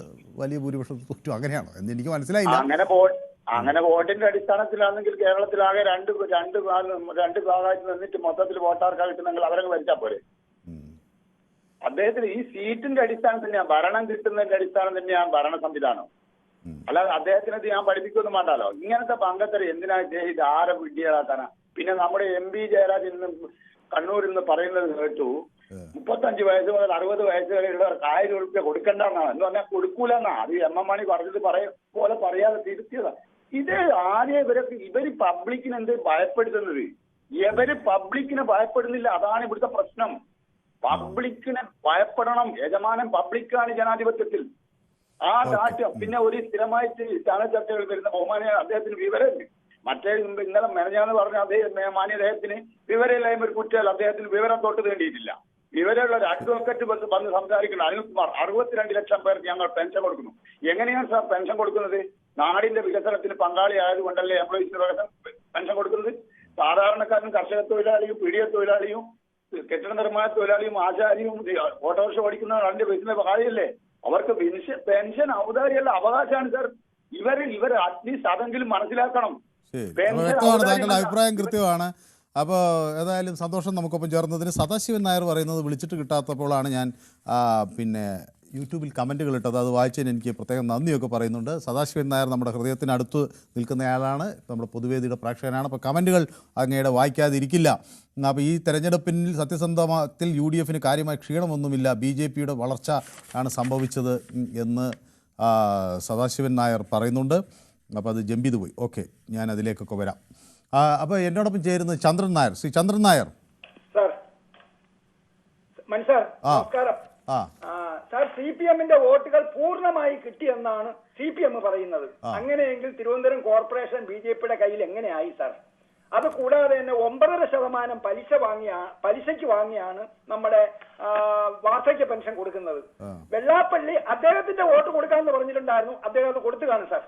വലിയ ഭൂരിപക്ഷത്തിൽ തോറ്റു, അങ്ങനെയാണോ എന്ന് എനിക്ക് മനസ്സിലായില്ല. അങ്ങനെ വോട്ടിന്റെ അടിസ്ഥാനത്തിലാണെങ്കിൽ കേരളത്തിലാകെ രണ്ട് ഭാഗമായിട്ട് നിന്നിട്ട് മൊത്തത്തിൽ വോട്ടാർക്കാ കിട്ടുന്നെങ്കിൽ അവരങ്ങ് ഭരിച്ചാൽ പോരെ. അദ്ദേഹത്തിന് ഈ സീറ്റിന്റെ അടിസ്ഥാനം തന്നെയാണ്, ഭരണം കിട്ടുന്നതിന്റെ അടിസ്ഥാനം തന്നെയാണ് ഭരണ സംവിധാനം. അല്ലാതെ അദ്ദേഹത്തിന് ഞാൻ പഠിപ്പിക്കൊന്നും വേണ്ടല്ലോ. ഇങ്ങനത്തെ പങ്കത്തറി എന്തിനാ ഇത് ആരെ വിഡ്ഢികളാക്കാനാ? പിന്നെ നമ്മുടെ MP ജയരാജ് ഇന്ന് കണ്ണൂരിൽ നിന്ന് പറയുന്നത് കേട്ടു, 35 വയസ്സ് മുതൽ 60 വയസ്സ് വരെയുള്ളവർക്ക് 1000 രൂപ കൊടുക്കണ്ടെന്നാണ്. എന്ന് പറഞ്ഞാൽ കൊടുക്കൂലെന്നാ. അത് MM മണി പറഞ്ഞത് പോലെ പറയാതെ തിരുത്തിയതാ. ഇത് ആദ്യം ഇവര് പബ്ലിക്കിനെ എന്ത് ഭയപ്പെടുത്തുന്നത്? ഇവര് പബ്ലിക്കിനെ ഭയപ്പെടുന്നില്ല, അതാണ് ഇവിടുത്തെ പ്രശ്നം. പബ്ലിക്കിനെ ഭയപ്പെടണം. യജമാനൻ പബ്ലിക്കാണ് ജനാധിപത്യത്തിൽ. ആ ദാഷ്ട്യം. പിന്നെ ഒരു സ്ഥിരമായിട്ട് ചാനൽ ചർച്ചകൾ വരുന്ന ബഹുമാനിയ അദ്ദേഹത്തിന് വിവരമുണ്ട്. മറ്റേ ഇന്നലെ മെനഞ്ഞാന്ന് പറഞ്ഞ മാന്യദേഹത്തിന് വിവരമില്ലായ്മ ഒരു കുറ്റമല്ല. അദ്ദേഹത്തിന് വിവരം തൊട്ട് വേണ്ടിയിട്ടില്ല. വിവരമുള്ള ഒരു അഡ്വക്കേറ്റ് വന്ന് സംസാരിക്കണം. അനിൽകുമാർ 62 ലക്ഷം പേർക്ക് ഞങ്ങൾ പെൻഷൻ കൊടുക്കുന്നു. എങ്ങനെയാണ് സാർ പെൻഷൻ കൊടുക്കുന്നത്? നാടിന്റെ വികസനത്തിന് പങ്കാളി ആയതുകൊണ്ടല്ലേ എംപ്ലോയീസിന് പെൻഷൻ കൊടുക്കുന്നത്? സാധാരണക്കാരനും കർഷക തൊഴിലാളിയും പീഡിക തൊഴിലാളിയും കെട്ടിട നിർമ്മാണ തൊഴിലാളിയും ആശാരിയും ഓട്ടോറിക്ഷ ഓടിക്കുന്ന അതിന്റെ ബിസിനസ് പങ്കാളിയല്ലേ? അവർക്ക് പെൻഷൻ ഔദാര്യമല്ല, അവകാശമാണ് സാർ. ഇവർ അറ്റ്ലീസ്റ്റ് അതെങ്കിലും മനസ്സിലാക്കണം. വ്യക്തമാണ്, താങ്കളുടെ അഭിപ്രായം കൃത്യമാണ്. അപ്പോൾ ഏതായാലും സന്തോഷം നമുക്കൊപ്പം ചേർന്നതിന്. സദാശിവൻ നായർ പറയുന്നത് വിളിച്ചിട്ട് കിട്ടാത്തപ്പോഴാണ് ഞാൻ പിന്നെ യൂട്യൂബിൽ കമൻറ്റുകൾ ഇട്ടത്. അത് വായിച്ചതിന് എനിക്ക് പ്രത്യേകം നന്ദിയൊക്കെ പറയുന്നുണ്ട്. സദാശിവൻ നായർ നമ്മുടെ ഹൃദയത്തിനടുത്ത് നിൽക്കുന്നയാളാണ്, നമ്മുടെ പൊതുവേദിയുടെ പ്രേക്ഷകനാണ്. അപ്പോൾ കമൻറ്റുകൾ അങ്ങയുടെ വായിക്കാതിരിക്കില്ല. അപ്പോൾ ഈ തെരഞ്ഞെടുപ്പിൽ സത്യസന്ധത്തിൽ UDF കാര്യമായ ക്ഷീണമൊന്നുമില്ല, BJPയുടെ വളർച്ച ആണ് സംഭവിച്ചത് എന്ന് സദാശിവൻ നായർ പറയുന്നുണ്ട്. അപ്പോൾ അത് ജമ്പ് ചെയ്ത് പോയി. ഓക്കെ, ഞാൻ അതിലേക്കൊക്കെ വരാം. അപ്പോൾ എന്നോടൊപ്പം ചേരുന്നത് ചന്ദ്രൻ നായർ. ശ്രീ ചന്ദ്രൻ നായർ. നമസ്കാരം സാർ. CPMന്റെ വോട്ടുകൾ പൂർണ്ണമായി കിട്ടിയെന്നാണ് CPM പറയുന്നത്. അങ്ങനെയെങ്കിൽ തിരുവനന്തപുരം കോർപ്പറേഷൻ BJPയുടെ കയ്യിൽ എങ്ങനെയായി സാർ? അത് കൂടാതെ തന്നെ 9.5% പലിശയ്ക്ക് വാങ്ങിയാണ് നമ്മുടെ വാർദ്ധക്യ പെൻഷൻ കൊടുക്കുന്നത്. വെള്ളാപ്പള്ളി അദ്ദേഹത്തിന്റെ വോട്ട് കൊടുക്കാമെന്ന് പറഞ്ഞിട്ടുണ്ടായിരുന്നു, അദ്ദേഹം അത് കൊടുത്തു കാണും സാർ.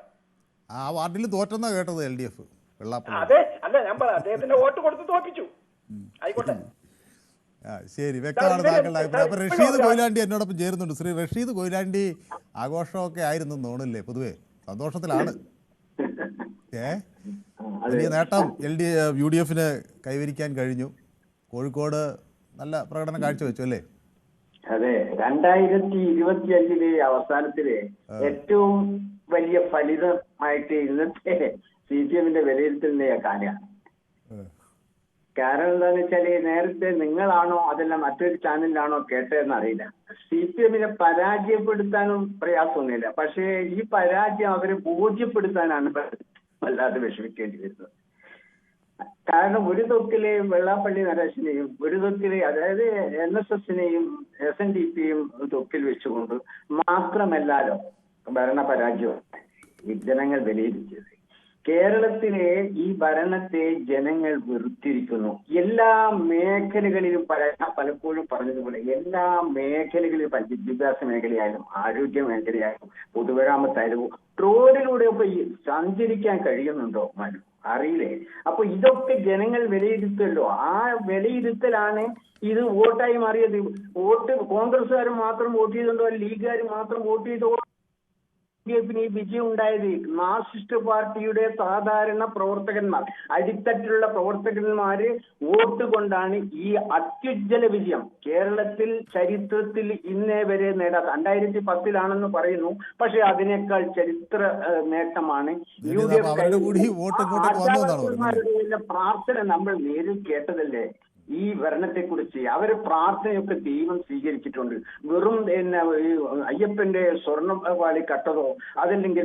ആ വാർഡിൽ തോറ്റെന്നാ കേട്ടത് LDF. അതെ, അല്ല ഞാൻ പറയാം, അദ്ദേഹത്തിന്റെ വോട്ട് കൊടുത്ത് തോപ്പിച്ചു. ആയിക്കോട്ടെ, ശരി, വ്യക്തമാണ് താങ്കളുടെ അഭിപ്രായം. അപ്പോൾ റഷീദ് കൊയിലാണ്ടി എന്നോടൊപ്പം ചേരുന്നുണ്ട്. ശ്രീ റഷീദ് കൊയിലാണ്ടി, ആഘോഷമൊക്കെ ആയിരുന്നു തോന്നില്ലേ? പൊതുവെ സന്തോഷത്തിലാണ്. വലിയ നേട്ടം UDF കൈവരിക്കാൻ കഴിഞ്ഞു. കോഴിക്കോട് നല്ല പ്രകടനം കാഴ്ചവെച്ചു അല്ലേ? അതെ, 2025 അവസാനത്തിലെ ഏറ്റവും വലിയ ഫലിതമായിട്ട് ഇന്നത്തെ CPMന്റെ വിലയിരുത്തലിന്റെ കാര്യമാണ്. കാരണം എന്താന്ന് വെച്ചാല്, നേരത്തെ നിങ്ങളാണോ അതല്ല മറ്റൊരു ചാനലിലാണോ കേട്ടതെന്ന് അറിയില്ല, CPMനെ പരാജയപ്പെടുത്താനും പ്രയാസമൊന്നുമില്ല. പക്ഷേ ഈ പരാജയം അവരെ ബോധ്യപ്പെടുത്താനാണ് വല്ലാതെ വിഷമിക്കേണ്ടി വരുന്നത്. കാരണം ഒരു തൊക്കില് വെള്ളാപ്പള്ളി നരേശനെയും ഒരു തൊക്കില് അതായത് NSSനെയും SNDPയും തൊക്കിൽ വെച്ചുകൊണ്ട് മാത്രമല്ലല്ലോ ഭരണപരാജയം ജനങ്ങൾ വിലയിരുത്തിയത്. കേരളത്തിലെ ഈ ഭരണത്തെ ജനങ്ങൾ വെറുത്തിരിക്കുന്നു. എല്ലാ മേഖലകളിലും പലപ്പോഴും പറഞ്ഞതുപോലെ എല്ലാ മേഖലകളിലും, വിദ്യാഭ്യാസ മേഖലയായാലും ആരോഗ്യ മേഖലയായാലും പൊതുമരാമത്തായാലും റോഡിലൂടെ ഒക്കെ സഞ്ചരിക്കാൻ കഴിയുന്നുണ്ടോ മനു? അറിയില്ലേ? അപ്പൊ ഇതൊക്കെ ജനങ്ങൾ വിലയിരുത്തല്ലോ. ആ വിലയിരുത്തലാണ് ഇത് വോട്ടായി മാറിയത്. വോട്ട് കോൺഗ്രസ്സുകാർ മാത്രം വോട്ട് ചെയ്തുകൊണ്ടോ ലീഗുകാർ മാത്രം വോട്ട് ചെയ്തോ UDF വിജയം ഉണ്ടായത്? മാർക്സിസ്റ്റ് പാർട്ടിയുടെ സാധാരണ പ്രവർത്തകന്മാർ, അടിത്തട്ടിലുള്ള പ്രവർത്തകന്മാര് വോട്ട് കൊണ്ടാണ് ഈ അത്യുജ്വല വിജയം കേരളത്തിൽ ചരിത്രത്തിൽ ഇന്നേ വരെ നേടാത്ത. 2010 പറയുന്നു, പക്ഷെ അതിനേക്കാൾ ചരിത്ര നേട്ടമാണ് UDF. പ്രാർത്ഥന നമ്മൾ നേരിൽ കേട്ടതല്ലേ ഈ ഭരണത്തെക്കുറിച്ച്? അവര് പ്രാർത്ഥനയൊക്കെ ദൈവം സ്വീകരിച്ചിട്ടുണ്ട്. വെറും അയ്യപ്പന്റെ സ്വർണ്ണ വാളി കട്ടതോ അതല്ലെങ്കിൽ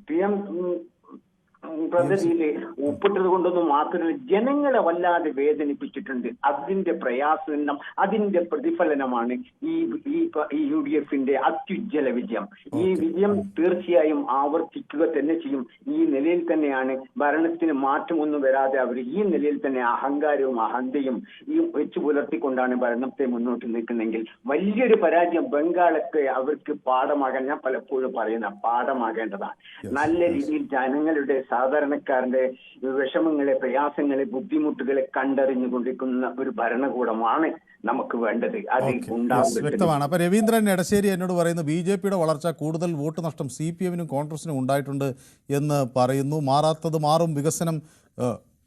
PM പദ്ധതിയിൽ ഒപ്പിട്ടത് കൊണ്ടൊന്നും മാത്രമല്ല, ജനങ്ങളെ വല്ലാതെ വേദനിപ്പിച്ചിട്ടുണ്ട്. അതിന്റെ പ്രയാസം, അതിന്റെ പ്രതിഫലനമാണ് ഈ UDFന്റെ അത്യുജ്വല വിജയം. ഈ വിജയം തീർച്ചയായും ആവർത്തിക്കുക തന്നെ ചെയ്യും. ഈ നിലയിൽ തന്നെയാണ് ഭരണത്തിന് മാറ്റമൊന്നും വരാതെ അവർ ഈ നിലയിൽ തന്നെ അഹങ്കാരവും അഹന്തയും ഈ വെച്ചു പുലർത്തിക്കൊണ്ടാണ് ഭരണത്തെ മുന്നോട്ട് നിൽക്കുന്നതെങ്കിൽ വലിയൊരു പരാജയം ബംഗാളൊക്കെ അവർക്ക് പാഠമാകാൻ, ഞാൻ പലപ്പോഴും പറയുന്ന പാഠമാകേണ്ടതാണ്. നല്ല രീതിയിൽ ജനങ്ങളുടെ സാധാരണക്കാരന്റെ വിഷമങ്ങളെ, പ്രയാസങ്ങളെ, ബുദ്ധിമുട്ടുകളെ കണ്ടറിഞ്ഞുകൊണ്ടിരിക്കുന്ന ഒരു ഭരണകൂടമാണ് നമുക്ക് വേണ്ടത്. അത് വ്യക്തമാണ്. അപ്പൊ രവീന്ദ്രൻ എടശ്ശേരി എന്നോട് പറയുന്നു BJPയുടെ വളർച്ച കൂടുതൽ വോട്ട് നഷ്ടം CPM-നും കോൺഗ്രസിനും ഉണ്ടായിട്ടുണ്ട് എന്ന് പറയുന്നു. മാറാത്തത് മാറും, വികസനം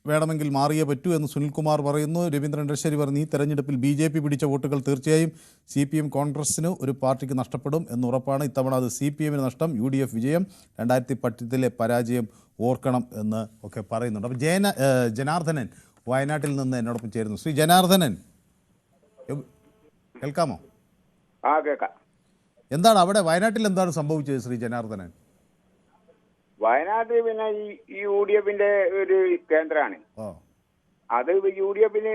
വേണമെങ്കിൽ മാറിയേ പറ്റൂ എന്ന് സുനിൽകുമാർ പറയുന്നു. രവീന്ദ്രൻ എടശ്ശേരി പറയുന്നു ഈ തെരഞ്ഞെടുപ്പിൽ BJP പിടിച്ച വോട്ടുകൾ തീർച്ചയായും CPM കോൺഗ്രസിന് ഒരു പാർട്ടിക്ക് നഷ്ടപ്പെടും എന്ന് ഉറപ്പാണ്. ഇത്തവണ അത് CPM-ന് നഷ്ടം, UDF വിജയം, 2010 പരാജയം ഓർക്കണം എന്ന് ഒക്കെ പറയുന്നുണ്ട്. അപ്പോൾ ജനാർദ്ദനൻ വയനാട്ടിൽ നിന്ന് എന്നോടൊപ്പം ചേരുന്നു. ശ്രീ ജനാർദ്ദനൻ, കേൾക്കാമോ? കേൾക്കാം. എന്താണ് അവിടെ വയനാട്ടിൽ എന്താണ് സംഭവിച്ചത് ശ്രീ ജനാർദ്ദനൻ? വയനാട് പിന്നെ ഈ UDF-ന്റെ ഒരു കേന്ദ്രമാണ്. അത് UDF-ന്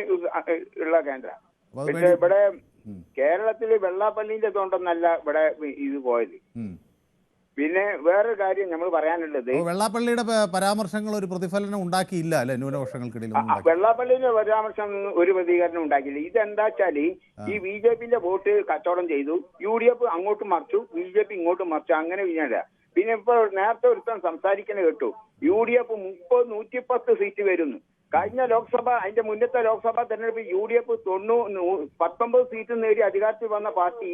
ഉള്ള കേന്ദ്രം. പക്ഷെ ഇവിടെ കേരളത്തില് വെള്ളാപ്പള്ളിന്റെ തോണ്ടൊന്നല്ല ഇവിടെ ഇത് പോയത്. പിന്നെ വേറൊരു കാര്യം നമ്മൾ പറയാനുള്ളത്, വെള്ളാപ്പള്ളിയുടെ പരാമർശങ്ങൾ ഒരു പ്രതിഫലനം ഉണ്ടാക്കിയില്ല അല്ലെ ന്യൂനപക്ഷങ്ങൾക്കിടയിൽ? വെള്ളാപ്പള്ളിയുടെ പരാമർശം ഒരു പ്രതികരണം ഉണ്ടാക്കിയില്ല. ഇതെന്താ വെച്ചാല് ഈ BJP-ന്റെ വോട്ട് കച്ചവടം ചെയ്തു, UDF അങ്ങോട്ടും മറിച്ചു, BJP ഇങ്ങോട്ടും മറിച്ചു, അങ്ങനെ വിജയമില്ല. പിന്നെ ഇപ്പൊ നേരത്തെ ഒരുത്തം സംസാരിക്കുന്ന കേട്ടു, UDF 110 സീറ്റ് വരുന്നു. കഴിഞ്ഞ ലോക്സഭ, അതിന്റെ മുന്നത്തെ ലോക്സഭാ തെരഞ്ഞെടുപ്പ് UDF 19 സീറ്റ് നേടി അധികാരത്തിൽ വന്ന പാർട്ടി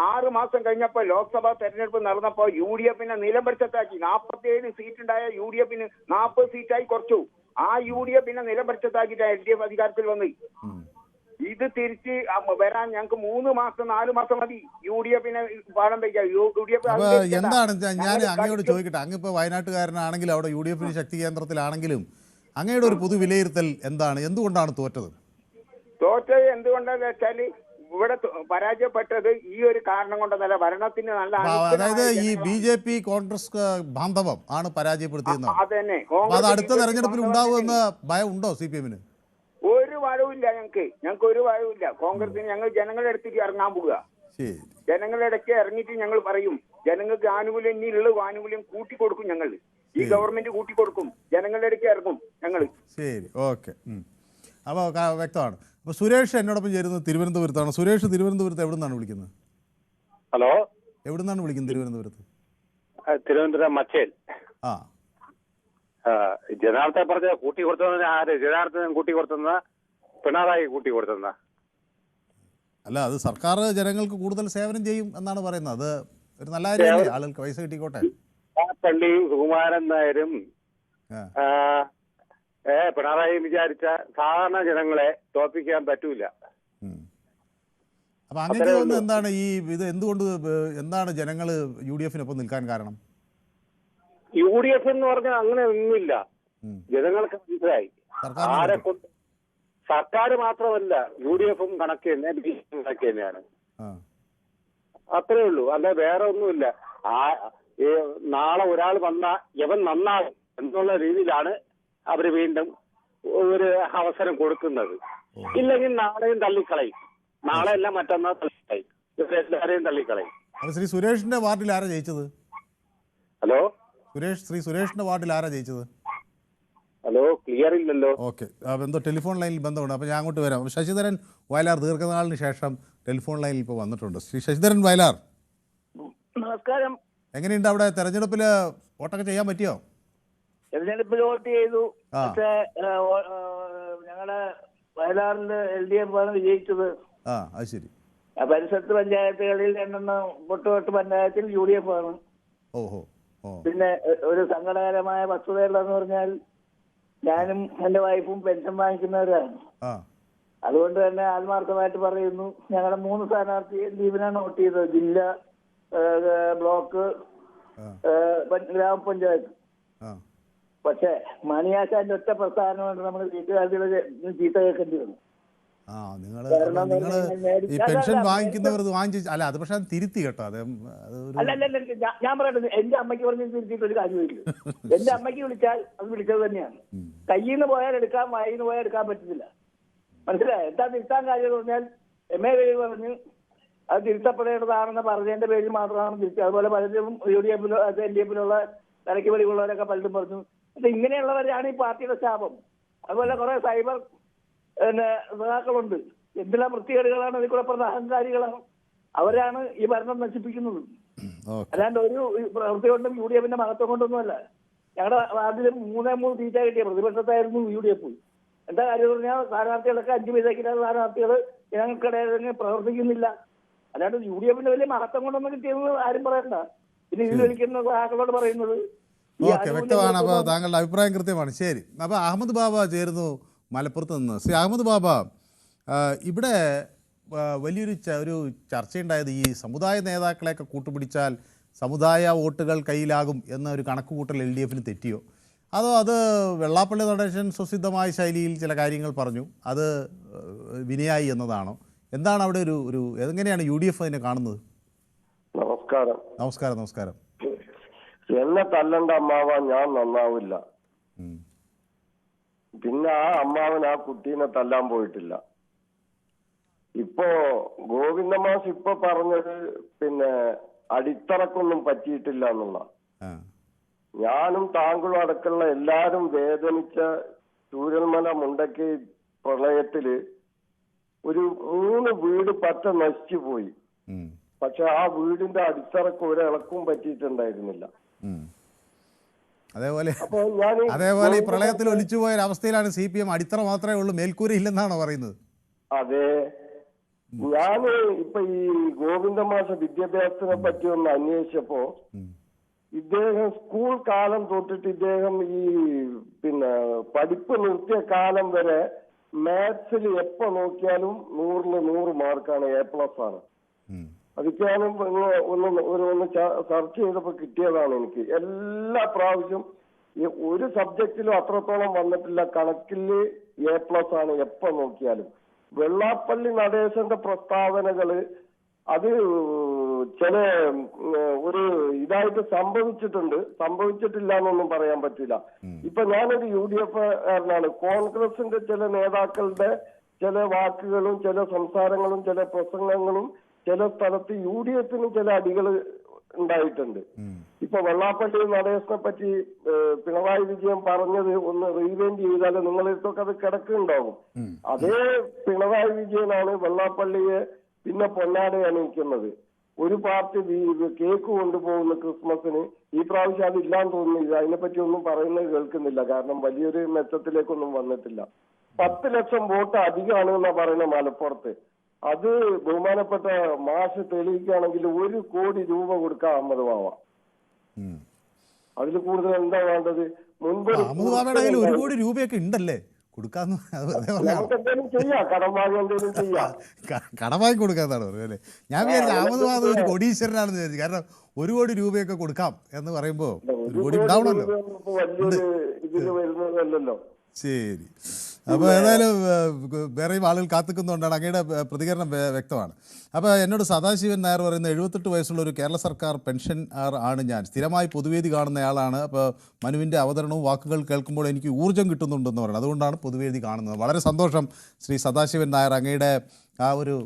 6 മാസം കഴിഞ്ഞപ്പോ ലോക്സഭാ തെരഞ്ഞെടുപ്പ് നടന്നപ്പോ UDF-നെ നിലംപരിശത്താക്കി. 47 സീറ്റ് ഉണ്ടായ UDF-ന് 40 സീറ്റായി കുറച്ചു. ആ UDF-നെ നിലംപരിശത്താക്കിയിട്ട് LDF അധികാരത്തിൽ വന്നു. ഇത് തിരിച്ച് വരാൻ ഞങ്ങൾക്ക് 3 മാസം 4 മാസം മതി UDF-നെ പാഠം വയ്ക്കാം. എന്താണ് ഞാൻ അങ്ങയോട് ചോദിക്കട്ടെ, അങ്ങ് ഇപ്പൊ വയനാട്ടുകാരനാണെങ്കിലും അവിടെ UDF-ന് ശക്തി കേന്ദ്രത്തിലാണെങ്കിലും അങ്ങയുടെ ഒരു പൊതു വിലയിരുത്തൽ എന്താണ്? എന്തുകൊണ്ടാണ് തോറ്റത്? തോറ്റത് എന്തുകൊണ്ടാന്ന് വെച്ചാല് ഇവിടെ പരാജയപ്പെട്ടത് ഈ ഒരു കാരണം കൊണ്ടല്ല, ഭരണത്തിന് നല്ല, അതായത് ഈ BJP കോൺഗ്രസ് ബാന്ധവം ആണ് പരാജയപ്പെടുത്തിയെന്ന്. അതന്നെ. അത് അടുത്ത തെരഞ്ഞെടുപ്പിൽ ഉണ്ടാവുമെന്ന് ഭയം ഉണ്ടോ CPM-ന്? ഒരു ഭയവുമില്ല ഞങ്ങൾക്ക് ഒരു ഭയവുമില്ല. കോൺഗ്രസിന് ഞങ്ങൾ ജനങ്ങളുടെ അടുത്തേക്ക് ഇറങ്ങാൻ പോവുക. ജനങ്ങളുടെ ഇടയ്ക്ക് ഇറങ്ങിയിട്ട് ഞങ്ങൾ പറയും, ജനങ്ങൾക്ക് ആനുകൂല്യം, ഇനിയുള്ള ആനുകൂല്യം കൂട്ടിക്കൊടുക്കും. ഞങ്ങൾ ഈ ഗവൺമെന്റ് കൂട്ടിക്കൊടുക്കും, ജനങ്ങളുടെ ഇടയ്ക്ക് ഇറങ്ങും ഞങ്ങൾ. ശരി, ഓക്കെ. അപ്പോൾ വ്യക്തമാണ്. അപ്പോൾ സുരേഷ് എന്നോടൊപ്പം ചേരുന്നത് തിരുവനന്തപുരത്താണ്. സുരേഷ്, തിരുവനന്തപുരത്ത് എവിടെ നിന്നാണ് വിളിക്കുന്നത്? ഹലോ, എവിടെ നിന്നാണ് വിളിക്കുന്നത്? തിരുവനന്തപുരത്ത് തിരുവനന്തപുരം മച്ചേൽ. ജനാർദ്ദൻ പറഞ്ഞ കൂട്ടി കൊടുത്തത് ആര്? ജനാർദ്ദൻ കൂട്ടി കൊടുത്തുന്ന പിണറായി കൂട്ടി കൊടുത്തുന്ന? അല്ല, അത് സർക്കാർ ജനങ്ങൾക്ക് കൂടുതൽ സേവനം ചെയ്യും എന്നാണ് പറയുന്നത്. അത് ഒരു നല്ല കാര്യമല്ലേ, ആളുകൾക്ക് പൈസ കിട്ടിക്കോട്ടെ. പള്ളി സുകുമാരൻ നായരും പിണറായി വിചാരിച്ച സാധാരണ ജനങ്ങളെ തോൽപ്പിക്കാൻ പറ്റൂല. അപ്പൊ അങ്ങനെ തോന്നുന്നത് എന്താണ്? ഇത് എന്തുകൊണ്ട്, എന്താണ് ജനങ്ങൾ UDF-നൊപ്പം നിൽക്കാൻ കാരണം? UDF എന്ന് പറഞ്ഞാൽ അങ്ങനെ ഒന്നുമില്ല, ജനങ്ങൾക്ക് മനസ്സിലായി. ആരെ കൊണ്ട് സർക്കാർ മാത്രമല്ല, UDF-ഉം കണക്ക് തന്നെ, BJP-യും കണക്ക് തന്നെയാണ്. അത്രേ ഉള്ളൂ, അല്ല വേറെ ഒന്നുമില്ല. നാളെ ഒരാൾ വന്ന യവൻ നന്നാകും എന്നുള്ള രീതിയിലാണ് അവര് വീണ്ടും ഒരു അവസരം കൊടുക്കുന്നത്. ഇല്ലെങ്കിൽ നാളെയും തള്ളിക്കളയും, നാളെ അല്ല മറ്റന്നാൾ തള്ളിക്കളയും, എല്ലാരെയും തള്ളിക്കളയും. ശ്രീ സുരേഷിന്റെ വാർഡിൽ ആരാ ജയിച്ചത്? ഹലോ ശ്രീ സുരേഷിന്റെ വാർഡിൽ ആരാ ജയിച്ചത്? ഹലോ, ക്ലിയർ ഇല്ലല്ലോ. ഓക്കെ, എന്തോ ടെലിഫോൺ ലൈനിൽ ബന്ധമുണ്ട്. അപ്പോൾ ഞാൻ അങ്ങോട്ട് വരാം. ശശിധരൻ വയലാർ ദീർഘനാളിന് ശേഷം ടെലിഫോൺ ലൈനിൽ ഇപ്പോൾ വന്നിട്ടുണ്ട്. ശ്രീ ശശിധരൻ വയലാർ, നമസ്കാരം. എങ്ങനെയുണ്ട് അവിടെ തെരഞ്ഞെടുപ്പിൽ വോട്ടൊക്കെ ചെയ്യാൻ പറ്റിയോ? തെരഞ്ഞെടുപ്പിൽ വോട്ട് ചെയ്തു. പക്ഷേ ഞങ്ങളുടെ വയലാറിന്റെ LDF ആണ് വിജയിച്ചത്. അത് ശരി. പരിസരത്ത് പഞ്ചായത്തുകളിൽ 8 പഞ്ചായത്തിൽ UDF ആണ്. പിന്നെ ഒരു സങ്കടകരമായ വസ്തുതയുള്ളതെന്ന് പറഞ്ഞാൽ ഞാനും എന്റെ വൈഫും പെൻഷൻ വാങ്ങിക്കുന്നവരാണ്. അതുകൊണ്ട് തന്നെ ആത്മാർത്ഥമായിട്ട് പറയുന്നു, ഞങ്ങളുടെ 3 സ്ഥാനാർത്ഥി LDF-നാണ് വോട്ട് ചെയ്തത്. ജില്ല, ബ്ലോക്ക്, ഗ്രാമപഞ്ചായത്ത്. പക്ഷെ മണിയാശാന്റെ ഒറ്റ പ്രസ്ഥാനം കൊണ്ട് നമ്മൾ വീട്ടുകാരുടെ ചീത്ത കേൾക്കേണ്ടി വന്നു. നിങ്ങള് ഈ പെൻഷൻ വാങ്ങിക്കുന്നവർ വാങ്ങിച്ചു അല്ല, അത് പക്ഷെ അത് തിരുത്തി കേട്ടോ. അല്ല, ഞാൻ പറയട്ടെ, എന്റെ അമ്മയ്ക്ക് പറഞ്ഞ് തിരുത്തിയിട്ട് ഒരു കാര്യമില്ല. എന്റെ അമ്മയ്ക്ക് വിളിച്ചാൽ അത് വിളിച്ചത് തന്നെയാണ്. കയ്യിൽ നിന്ന് പോയാൽ എടുക്കാം, വായിൽ നിന്ന് പോയാൽ എടുക്കാൻ പറ്റുന്നില്ല. മനസ്സിലായോ? എന്താ തിരുത്താൻ കാര്യം എന്ന് പറഞ്ഞാൽ MA പറഞ്ഞ് അത് തിരുത്തപ്പെടേണ്ടതാണെന്ന് പറഞ്ഞതിന്റെ പേരിൽ മാത്രമാണ് തിരിച്ചത്. അതുപോലെ പലരും UDF-ലും LDF-ലുള്ള തലയ്ക്ക് വെളിവുള്ളവരൊക്കെ പലരും പറഞ്ഞു. ഇങ്ങനെയുള്ളവരാണ് ഈ പാർട്ടിയുടെ ശാപം. അതുപോലെ കുറെ സൈബർ നേതാക്കളുണ്ട്. എന്തെല്ലാം വൃത്തികേടുകളാണ് ഇതിൽ കൂടെ പറഞ്ഞ അഹങ്കാരികളാണ്. അവരാണ് ഈ ഭരണം നശിപ്പിക്കുന്നത്. അല്ലാണ്ട് ഒരു പ്രവൃത്തി കൊണ്ടും UDF-ന്റെ മഹത്വം കൊണ്ടൊന്നുമല്ല. ഞങ്ങളുടെ വാർഡിലും 3 സീറ്റാ കിട്ടിയ പ്രതിപക്ഷത്തായിരുന്നു UDF. എന്താ കാര്യം പറഞ്ഞാൽ സ്ഥാനാർത്ഥികളൊക്കെ 5 പൈസക്കില്ല സ്ഥാനാർത്ഥികൾ ജനങ്ങൾക്കിടയിൽ പ്രവർത്തിക്കുന്നില്ല. അല്ലാണ്ട് UDFന്റെ വലിയ മഹത്വം കൊണ്ടൊന്നും കിട്ടിയെന്ന് ആരും പറയണ്ട. പിന്നെ ഇതിൽ വിളിക്കുന്ന ആളുകളോട് പറയുന്നത് ഓക്കെ, വ്യക്തമാണ്. അപ്പോൾ താങ്കളുടെ അഭിപ്രായം കൃത്യമാണ്. ശരി. അപ്പോൾ അഹമ്മദ് ബാബ ചേരുന്നു മലപ്പുറത്ത് നിന്ന്. ശ്രീ അഹമ്മദ് ബാബ, ഇവിടെ വലിയൊരു ഒരു ചർച്ചയുണ്ടായത് ഈ സമുദായ നേതാക്കളെയൊക്കെ കൂട്ടുപിടിച്ചാൽ സമുദായ വോട്ടുകൾ കയ്യിലാകും എന്ന ഒരു കണക്കുകൂട്ടൽ LDFന് തെറ്റിയോ, അതോ അത് വെള്ളാപ്പള്ളി നടേശൻ സ്വസിദ്ധമായ ശൈലിയിൽ ചില കാര്യങ്ങൾ പറഞ്ഞു അത് വിനയായി എന്നതാണോ? എന്താണ് അവിടെ ഒരു എങ്ങനെയാണ് UDF അതിനെ കാണുന്നത്? നമസ്കാരം. നമസ്കാരം. നമസ്കാരം. എന്നെ തല്ലണ്ട അമ്മാവ, ഞാൻ നന്നാവില്ല. പിന്നെ ആ അമ്മാവൻ ആ കുട്ടീനെ തല്ലാൻ പോയിട്ടില്ല. ഇപ്പോ ഗോവിന്ദമാസ് ഇപ്പൊ പറഞ്ഞത് പിന്നെ അടിത്തറക്കൊന്നും പറ്റിയിട്ടില്ല എന്നുള്ള. ഞാനും താങ്കളും അടക്കമുള്ള എല്ലാരും വേദനിച്ച ചൂരൽമല മുണ്ടക്കൈ പ്രളയത്തില് ഒരു 3 വീട് പറ്റ നശിച്ചു പോയി. പക്ഷെ ആ വീടിന്റെ അടിത്തറക്ക് ഒരിളക്കും പറ്റിയിട്ടുണ്ടായിരുന്നില്ല. അതേപോലെ ഈ പ്രളയത്തിൽ ഒലിച്ചുപോയ അവസ്ഥയിലാണ് CPM. അടിത്തറ മാത്രമേ ഉള്ളൂ, മേൽക്കൂര ഇല്ലെന്നാണോ പറയുന്നത്? അതെ. ഞാന് ഇപ്പൊ ഈ ഗോവിന്ദമാഷ വിദ്യാഭ്യാസത്തിനെ പറ്റി ഒന്ന് അന്വേഷിച്ചപ്പോ ഇദ്ദേഹം സ്കൂൾ കാലം തൊട്ടിട്ട് ഇദ്ദേഹം ഈ പിന്നെ പഠിപ്പ് നിർത്തിയ കാലം വരെ മാത്സിൽ എപ്പോ നോക്കിയാലും 100-ല് 100 മാർക്കാണ്, A+ ആണ്. അതൊക്കെ ഞാനും ഒന്ന് സെർച്ച് ചെയ്തപ്പോ കിട്ടിയതാണ് എനിക്ക്. എല്ലാ പ്രാവശ്യം ഒരു സബ്ജക്റ്റിലും അത്രത്തോളം വന്നിട്ടില്ല. കണക്കില് A+ ആണ് എപ്പോ നോക്കിയാലും. വെള്ളാപ്പള്ളി നടേശന്റെ പ്രസ്താവനകള് അത് ചില ഒരു ഇതായിട്ട് സംഭവിച്ചിട്ടില്ല എന്നൊന്നും പറയാൻ പറ്റില്ല. ഇപ്പൊ ഞാനൊരു UDF കാരനാണ്. കോൺഗ്രസിന്റെ ചില നേതാക്കളുടെ ചില വാക്കുകളും ചില സംസാരങ്ങളും ചില പ്രസംഗങ്ങളും ചില സ്ഥലത്ത് UDFനും ചില അടികൾ ഉണ്ടായിട്ടുണ്ട്. ഇപ്പൊ വെള്ളാപ്പള്ളി നടേശനെ പറ്റി പിണറായി വിജയൻ പറഞ്ഞത് ഒന്ന് റീവൈൻഡ് ചെയ്താൽ നിങ്ങളിതൊക്കെ അത് കിടക്കുന്നുണ്ടാവും. അതേ പിണറായി വിജയനാണ് വെള്ളാപ്പള്ളിയെ പിന്നെ പൊന്നാട അണിയിക്കുന്നത്. ഒരു പാർട്ടി കേക്ക് കൊണ്ടുപോകുന്ന ക്രിസ്മസിന്. ഈ പ്രാവശ്യം അതില്ലാന്ന് തോന്നുന്നില്ല. അതിനെപ്പറ്റി ഒന്നും പറയുന്നത് കേൾക്കുന്നില്ല. കാരണം വലിയൊരു മെച്ചത്തിലേക്കൊന്നും വന്നിട്ടില്ല. 10 ലക്ഷം വോട്ട് അധികമാണ് എന്നാ പറയുന്നത് മലപ്പുറത്ത്. അത് ബഹുമാനപ്പെട്ട മാഷ് തെളിയിക്കുകയാണെങ്കിൽ 1 കോടി രൂപ കൊടുക്കാം അഹമ്മദ് ബാബ. അതിൽ കൂടുതൽ എന്താ വേണ്ടത്? മുൻപ് 1 കോടി രൂപയൊക്കെ ഉണ്ടല്ലേ കൊടുക്കാന്ന്? കടം വാങ്ങി കൊടുക്കാന്നാണ് പറയുന്നത്. ഞാൻ വിചാരിച്ചു അഹമ്മദ് ബാബ ഒരു കോടീശ്വരനാണെന്ന് വിചാരിച്ചു. കാരണം 1 കോടി രൂപയൊക്കെ കൊടുക്കാം എന്ന് പറയുമ്പോ 1 കോടി ഉണ്ടാവണല്ലോ. ശരി. അപ്പോൾ ഏതായാലും വേറെയും ആളുകൾ കാത്തിക്കുന്നതുകൊണ്ടാണ് അങ്ങയുടെ പ്രതികരണം വ്യക്തമാണ്. അപ്പോൾ എന്നോട് സദാശിവൻ നായർ പറയുന്ന 78 വയസ്സുള്ള ഒരു കേരള സർക്കാർ പെൻഷനർ ആണ് ഞാൻ. സ്ഥിരമായി പൊതുവേദി കാണുന്നയാളാണ്. അപ്പോൾ മനുവിൻ്റെ അവതരണവും വാക്കുകൾ കേൾക്കുമ്പോൾ എനിക്ക് ഊർജ്ജം കിട്ടുന്നുണ്ടെന്ന് പറയുന്നത്. അതുകൊണ്ടാണ് പൊതുവേദി കാണുന്നത്. വളരെ സന്തോഷം ശ്രീ സദാശിവൻ നായർ. അങ്ങയുടെ ആ ഒരു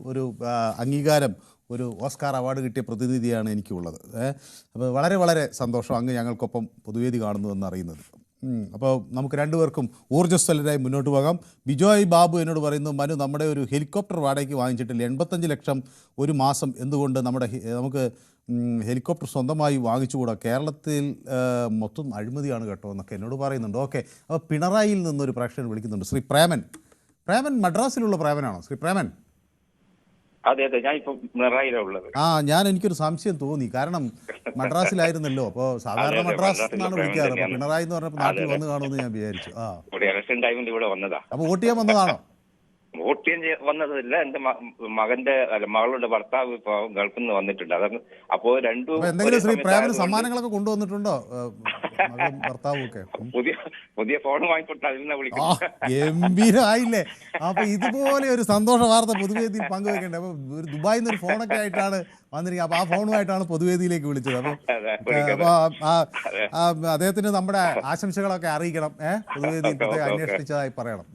അംഗീകാരം, ഒരു ഓസ്കാർ അവാർഡ് കിട്ടിയ പ്രതിനിധിയാണ് എനിക്കുള്ളത്. അപ്പോൾ വളരെ വളരെ സന്തോഷം അങ്ങ് ഞങ്ങൾക്കൊപ്പം പൊതുവേദി കാണുന്നുവെന്ന് അറിയുന്നത്. അപ്പോൾ നമുക്ക് രണ്ടുപേർക്കും ഊർജ്ജസ്വലരായി മുന്നോട്ട് പോകാം. ബിജോയ് ബാബു എന്നോട് പറയുന്നു, മനു നമ്മുടെ ഒരു ഹെലികോപ്റ്റർ വാടകയ്ക്ക് വാങ്ങിച്ചിട്ടില്ല, 85 ലക്ഷം ഒരു മാസം, എന്തുകൊണ്ട് നമുക്ക് ഹെലികോപ്റ്റർ സ്വന്തമായി വാങ്ങിച്ചുകൂടാ? കേരളത്തിൽ മൊത്തം അഴിമതിയാണ് കേട്ടോ എന്നൊക്കെ എന്നോട് പറയുന്നുണ്ട്. ഓക്കെ. അപ്പോൾ പിണറായിയിൽ നിന്നൊരു പ്രേക്ഷകൻ വിളിക്കുന്നുണ്ട്. ശ്രീ പ്രേമൻ മദ്രാസിലുള്ള പ്രേമനാണോ? ശ്രീ പ്രേമൻ. അതെ അതെ, ഞാൻ ഇപ്പൊ പിണറായിലാണ് ഉള്ളത്. എനിക്കൊരു സംശയം തോന്നി. കാരണം മദ്രാസിലായിരുന്നല്ലോ. അപ്പോൾ സാധാരണ മദ്രാസ് എന്നാണ് വിളിക്കാറ്. അപ്പോൾ പിണറായി എന്ന് പറഞ്ഞപ്പോൾ നാട്ടിൽ വന്ന് കാണുമെന്ന് ഞാൻ വിചാരിച്ചു. ഇലക്ഷൻ ടൈമിൽ ഇവിടെ വന്നതാ. അപ്പോൾ വോട്ട് ചെയ്യാൻ വന്നതാണോ? വോട്ട് ചെയ്യാൻ വന്നതല്ല, എന്റെ മകളുടെ ഭർത്താവ് ഇപ്പൊ ഗൾഫിൽ നിന്ന് വന്നിട്ടുണ്ട്. അതാണ് അപ്പോ എന്തെങ്കിലും ശ്രീ പ്രേമന് സമ്മാനങ്ങളൊക്കെ കൊണ്ടുവന്നിട്ടുണ്ടോ ഭർത്താവും ഒക്കെ? പുതിയ ഫോൺ വാങ്ങിക്കൊണ്ടു അതിൽ നിന്ന് വിളിക്കും. ഗംഭീരമായില്ലേ? അപ്പൊ ഇതുപോലെ ഒരു സന്തോഷ വാർത്ത പൊതുവേദിയിൽ പങ്കുവെക്കേണ്ടത്. അപ്പൊ ഒരു ദുബായിൽ നിന്ന് ഒരു ഫോണൊക്കെ ആയിട്ടാണ് വന്നിരിക്കുന്നത്. അപ്പൊ ആ ഫോണുമായിട്ടാണ് പൊതുവേദിയിലേക്ക് വിളിച്ചത്. അപ്പൊ അദ്ദേഹത്തിന് നമ്മുടെ ആശംസകളൊക്കെ അറിയിക്കണം. പൊതുവേദിയിൽ അന്വേഷിച്ചതായി പറയണം.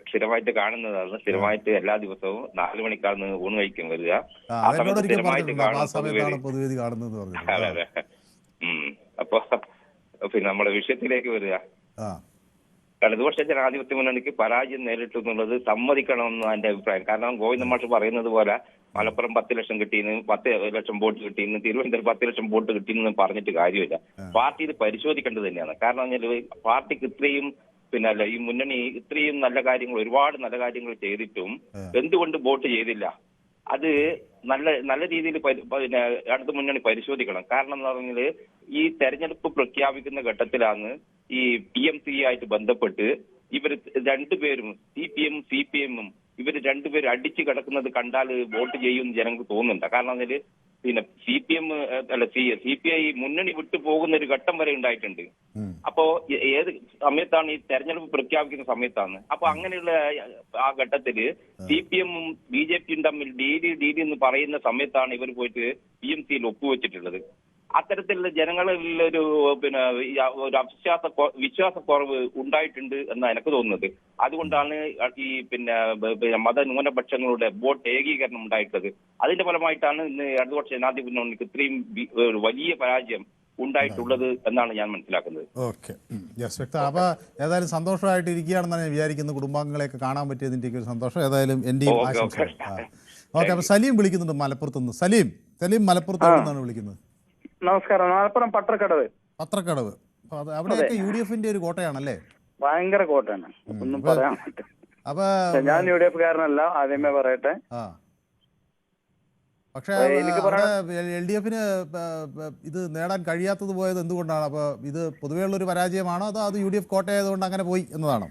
സ്ഥിരമായിട്ട് കാണുന്നതാണ്. സ്ഥിരമായിട്ട് എല്ലാ ദിവസവും 4 മണിക്കാണ് ഊണ് കഴിക്കാൻ വരിക. പൊതുവേദി കാണുന്നത്. അപ്പൊ പിന്നെ നമ്മുടെ വിഷയത്തിലേക്ക് വരിക. ഇടതുപക്ഷ ജനാധിപത്യ മുന്നണിക്ക് പരാജയം നേരിട്ടു എന്നുള്ളത് സമ്മതിക്കണമെന്ന് എന്റെ അഭിപ്രായം. കാരണം ഗോവിന്ദ മാഷ് പറയുന്നത് പോലെ മലപ്പുറം 10 ലക്ഷം കിട്ടിയെന്ന്, 10 ലക്ഷം വോട്ട് കിട്ടിയെന്ന്, തിരുവനന്തപുരം 10 ലക്ഷം വോട്ട് കിട്ടിയെന്ന് പറഞ്ഞിട്ട് കാര്യമില്ല. പാർട്ടി ഇത് പരിശോധിക്കേണ്ടത് തന്നെയാണ്. കാരണം പറഞ്ഞാൽ പാർട്ടിക്ക് ഇത്രയും പിന്നെ അല്ല ഈ മുന്നണി ഇത്രയും നല്ല കാര്യങ്ങൾ, ഒരുപാട് നല്ല കാര്യങ്ങൾ ചെയ്തിട്ടും എന്തുകൊണ്ട് വോട്ട് ചെയ്തില്ല? അത് നല്ല രീതിയിൽ പിന്നെ അടുത്ത മുന്നണി പരിശോധിക്കണം. കാരണം എന്ന് പറഞ്ഞാൽ ഈ തെരഞ്ഞെടുപ്പ് പ്രഖ്യാപിക്കുന്ന ഘട്ടത്തിലാണ് ഈ PMC ആയിട്ട് ബന്ധപ്പെട്ട് ഇവർ രണ്ടുപേരും CPM ഇവർ രണ്ടുപേരും അടിച്ചു കിടക്കുന്നത് കണ്ടാൽ വോട്ട് ചെയ്യുമെന്ന് ജനങ്ങൾക്ക് തോന്നുന്നുണ്ട്. കാരണം അതിൽ പിന്നെ CPI മുന്നണി വിട്ടു പോകുന്ന ഒരു ഘട്ടം വരെ ഉണ്ടായിട്ടുണ്ട്. അപ്പോ ഏത് സമയത്താണ് ഈ തെരഞ്ഞെടുപ്പ് പ്രഖ്യാപിക്കുന്ന സമയത്താണ്. അപ്പൊ അങ്ങനെയുള്ള ആ ഘട്ടത്തില് CPM BJP തമ്മിൽ ഡി എന്ന് പറയുന്ന സമയത്താണ് ഇവർ പോയിട്ട് PMCയിൽ ഒപ്പുവെച്ചിട്ടുള്ളത്. അത്തരത്തിലുള്ള ജനങ്ങളിലൊരു പിന്നെ ഒരു വിശ്വാസക്കുറവ് ഉണ്ടായിട്ടുണ്ട് എന്നാണ് എനിക്ക് തോന്നുന്നത്. അതുകൊണ്ടാണ് ഈ പിന്നെ മതന്യൂനപക്ഷങ്ങളുടെ വോട്ട് ഏകീകരണം ഉണ്ടായിട്ടുള്ളത്. അതിന്റെ ഫലമായിട്ടാണ് ഇന്ന് ഇടതുപക്ഷ ജനാധിപത്യ മുന്നണിക്ക് ഇത്രയും വലിയ പരാജയം ഉണ്ടായിട്ടുള്ളത് എന്നാണ് ഞാൻ മനസ്സിലാക്കുന്നത്. ഓക്കെ, അപ്പൊ ഏതായാലും സന്തോഷമായിട്ട് ഇരിക്കുകയാണെന്നാണ് ഞാൻ വിചാരിക്കുന്നത്. കുടുംബാംഗങ്ങളെയൊക്കെ കാണാൻ പറ്റിയതിന്റെ ഒരു സന്തോഷം. ഏതായാലും എന്റെയും ആശംസ. ഓക്കെ, അപ്പൊ സലീം വിളിക്കുന്നുണ്ട് മലപ്പുറത്തുനിന്ന്. സലീം മലപ്പുറത്ത് നിന്നാണ് വിളിക്കുന്നത്. നമസ്കാരം. മലപ്പുറം പത്രക്കടവ്. അവിടെയൊക്കെ UDFന്റെ ഒരു കോട്ടയാണല്ലേ? ഭയങ്കര കോട്ടയാണ്, ഒന്നും പറയാൻ പറ്റില്ല. അപ്പൊ ഞാൻ UDF കാരനല്ല, ആദ്യമേ പറയട്ടെ. പക്ഷെ LDFന് ഇത് നേടാൻ കഴിയാത്തത് പോയത് എന്തുകൊണ്ടാണ്? അപ്പൊ ഇത് പൊതുവെയുള്ള ഒരു പരാജയമാണോ അതോ അത് UDF കോട്ടയായതുകൊണ്ട് അങ്ങനെ പോയി എന്നതാണോ?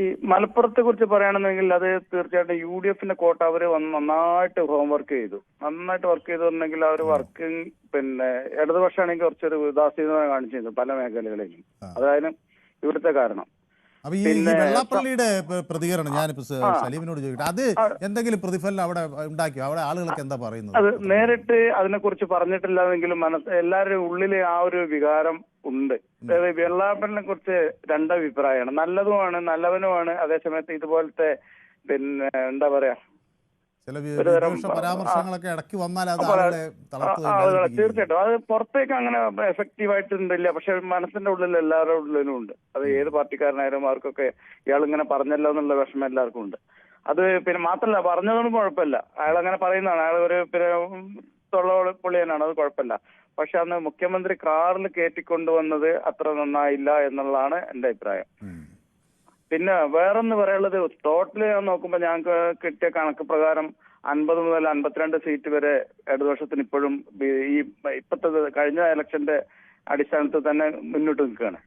ഈ മലപ്പുറത്തെ കുറിച്ച് പറയുകയാണെന്നുണ്ടെങ്കിൽ അത് തീർച്ചയായിട്ടും UDFന്റെ കോട്ട അവര് നന്നായിട്ട് ഹോംവർക്ക് ചെയ്തു. നന്നായിട്ട് വർക്ക് ചെയ്തിട്ടുണ്ടെങ്കിൽ അവർ വർക്കിംഗ് പിന്നെ ഇടതുപക്ഷമാണെങ്കിൽ കുറച്ചൊരു ഉദാസീനത കാണിച്ചിരുന്നു പല മേഖലകളിലും. അതായത് ഇവിടുത്തെ കാരണം. അപ്പൊ ഈ വെള്ളാപ്പള്ളിയുടെ പ്രതികരണം ഞാനിപ്പോ സലീമിനോട് ചോദിക്കട്ടെ, അത് എന്തെങ്കിലും പ്രതിഫലനം അവിടെ ഉണ്ടാക്കിയോ? അവിടെ ആളുകളൊക്കെ എന്താ പറയുന്നത്? അത് നേരിട്ട് അതിനെ കുറിച്ച് പറഞ്ഞിട്ടില്ലാതെങ്കിലും എല്ലാവരുടെ ഉള്ളില് ആ ഒരു വികാരം ഉണ്ട്. അതായത് വെള്ളാപ്പള്ളിനെ കുറിച്ച് രണ്ടഭിപ്രായമാണ്. നല്ലതുമാണ്, നല്ലവനുമാണ്. അതേസമയത്ത് ഇതുപോലത്തെ പിന്നെ എന്താ പറയാ പരാമർശങ്ങളൊക്കെ ഇടയ്ക്ക് വന്നാൽ തീർച്ചയായിട്ടും അത് പുറത്തേക്ക് അങ്ങനെ എഫക്റ്റീവ് ആയിട്ടുണ്ടില്ല. പക്ഷെ മനസ്സിന്റെ ഉള്ളിൽ എല്ലാവരുടെ ഉള്ളിലും ഉണ്ട്. അത് ഏത് പാർട്ടിക്കാരനായാലും അവർക്കൊക്കെ ഇയാൾ ഇങ്ങനെ പറഞ്ഞല്ലോ എന്നുള്ള വിഷമം എല്ലാവർക്കും ഉണ്ട്. അത് പിന്നെ മാത്രമല്ല, പറഞ്ഞതൊന്നും കുഴപ്പമില്ല. അയാൾ അങ്ങനെ പറയുന്നതാണ്. അയാൾ ഒരു പിന്നെ തൊള്ളപൊളിയനാണ്, അത് കുഴപ്പമില്ല. പക്ഷെ അന്ന് മുഖ്യമന്ത്രി കാറിൽ കയറ്റിക്കൊണ്ടുവന്നത് അത്ര നന്നായില്ല എന്നുള്ളതാണ് എന്റെ അഭിപ്രായം. പിന്നെ വേറൊന്ന് പറയാനുള്ളത്, ടോട്ടല് ഞാൻ നോക്കുമ്പോൾ ഞങ്ങൾക്ക് കിട്ടിയ കണക്ക് പ്രകാരം 50 മുതൽ 52 സീറ്റ് വരെ ഇടതുപക്ഷത്തിന് ഇപ്പോഴും ഈ ഇപ്പത്തെ കഴിഞ്ഞ ഇലക്ഷന്റെ അടിസ്ഥാനത്തിൽ തന്നെ മുന്നോട്ട് നിൽക്കുകയാണ്.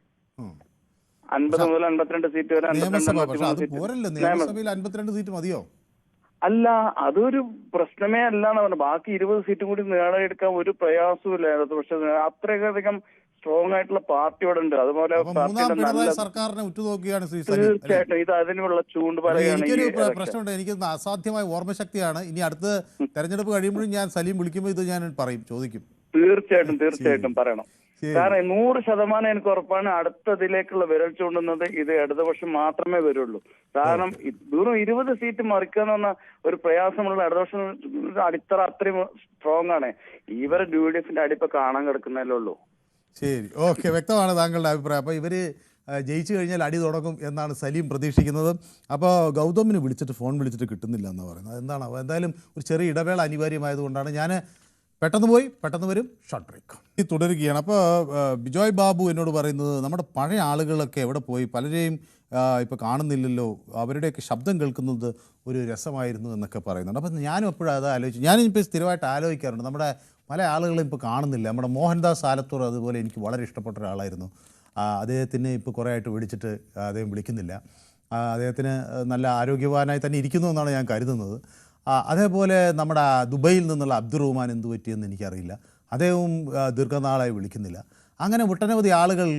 50 മുതൽ 52 സീറ്റ് വരെ. അല്ല, അതൊരു പ്രശ്നമേ അല്ലാന്ന് പറഞ്ഞു. ബാക്കി 20 സീറ്റും കൂടി നേടിയെടുക്കാൻ ഒരു പ്രയാസവും ഇല്ല ഇടതുപക്ഷം. അത്രയധികം സ്ട്രോങ് ആയിട്ടുള്ള പാർട്ടി ഇവിടെ ഉണ്ട്. അതുപോലെ സർക്കാരിനെ ഉറ്റുനോക്കുകയാണ്. തീർച്ചയായിട്ടും ഇത് അതിനുള്ള ചൂണ്ട് പറയുകയാണ്. എനിക്കൊരു പ്രശ്നമുണ്ട്. എനിക്ക് അസാധ്യമായ ഓർമ്മശക്തിയാണ്. ഇനി അടുത്ത തെരഞ്ഞെടുപ്പ് കഴിയുമ്പോഴും ഞാൻ സലീം വിളിക്കുമ്പോൾ ഇത് ഞാൻ ചോദിക്കും. തീർച്ചയായിട്ടും പറയണം. കാരണം 100% എനിക്ക് ഉറപ്പാണ് അടുത്തതിലേക്കുള്ള വിരൽ ചൂണ്ടുന്നത് ഇത് ഇടതുപക്ഷം മാത്രമേ വരുള്ളൂ. കാരണം വെറും 20 സീറ്റ് മറിക്കുക എന്ന് പറഞ്ഞ ഒരു പ്രയാസമുള്ള ഇടതുപക്ഷം അടിത്തറ അത്രയും സ്ട്രോങ് ആണ്. ഇവരെ UDFന്റെ അടിപ്പ് കാണാൻ കിടക്കുന്നതല്ലേ ഉള്ളൂ. ശരി, ഓക്കെ, വ്യക്തമാണ് താങ്കളുടെ അഭിപ്രായം. അപ്പോൾ ഇവർ ജയിച്ചു കഴിഞ്ഞാൽ അടി തുടങ്ങും എന്നാണ് സലീം പ്രതീക്ഷിക്കുന്നത്. അപ്പോൾ ഗൗതമിന് ഫോൺ വിളിച്ചിട്ട് കിട്ടുന്നില്ല എന്നാണ് പറയുന്നത്. എന്താണ്? എന്തായാലും ഒരു ചെറിയ ഇടവേള അനിവാര്യമായതുകൊണ്ടാണ് ഞാൻ പെട്ടെന്ന് വരും. ഷോർട്ട് ബ്രേക്ക് തുടരുകയാണ്. അപ്പോൾ ബിജോയ് ബാബു എന്നോട് പറയുന്നത് നമ്മുടെ പഴയ ആളുകളൊക്കെ എവിടെ പോയി, പലരെയും ഇപ്പോൾ കാണുന്നില്ലല്ലോ, അവരുടെയൊക്കെ ശബ്ദം കേൾക്കുന്നത് ഒരു രസമായിരുന്നു എന്നൊക്കെ പറയുന്നുണ്ട്. അപ്പം ഞാനും എപ്പോഴും അത് ആലോചിച്ചു. ഞാനിപ്പോൾ സ്ഥിരമായിട്ട് ആലോചിക്കാറുണ്ട്, നമ്മുടെ പല ആളുകളും ഇപ്പോൾ കാണുന്നില്ല. നമ്മുടെ മോഹൻദാസ് ആലത്തൂർ അതുപോലെ എനിക്ക് വളരെ ഇഷ്ടപ്പെട്ട ഒരാളായിരുന്നു. അദ്ദേഹത്തിന് ഇപ്പോൾ കുറേ ആയിട്ട് വിളിച്ചിട്ട് അദ്ദേഹം വിളിക്കുന്നില്ല. അദ്ദേഹത്തിന് നല്ല ആരോഗ്യവാനായി തന്നെ ഇരിക്കുന്നു എന്നാണ് ഞാൻ കരുതുന്നത്. അതേപോലെ നമ്മുടെ ദുബൈയിൽ നിന്നുള്ള അബ്ദുറഹ്മാൻ എന്ത് പറ്റിയെന്ന് എനിക്കറിയില്ല, അദ്ദേഹവും ദീർഘനാളായി വിളിക്കുന്നില്ല. അങ്ങനെ ഒട്ടനവധി ആളുകൾ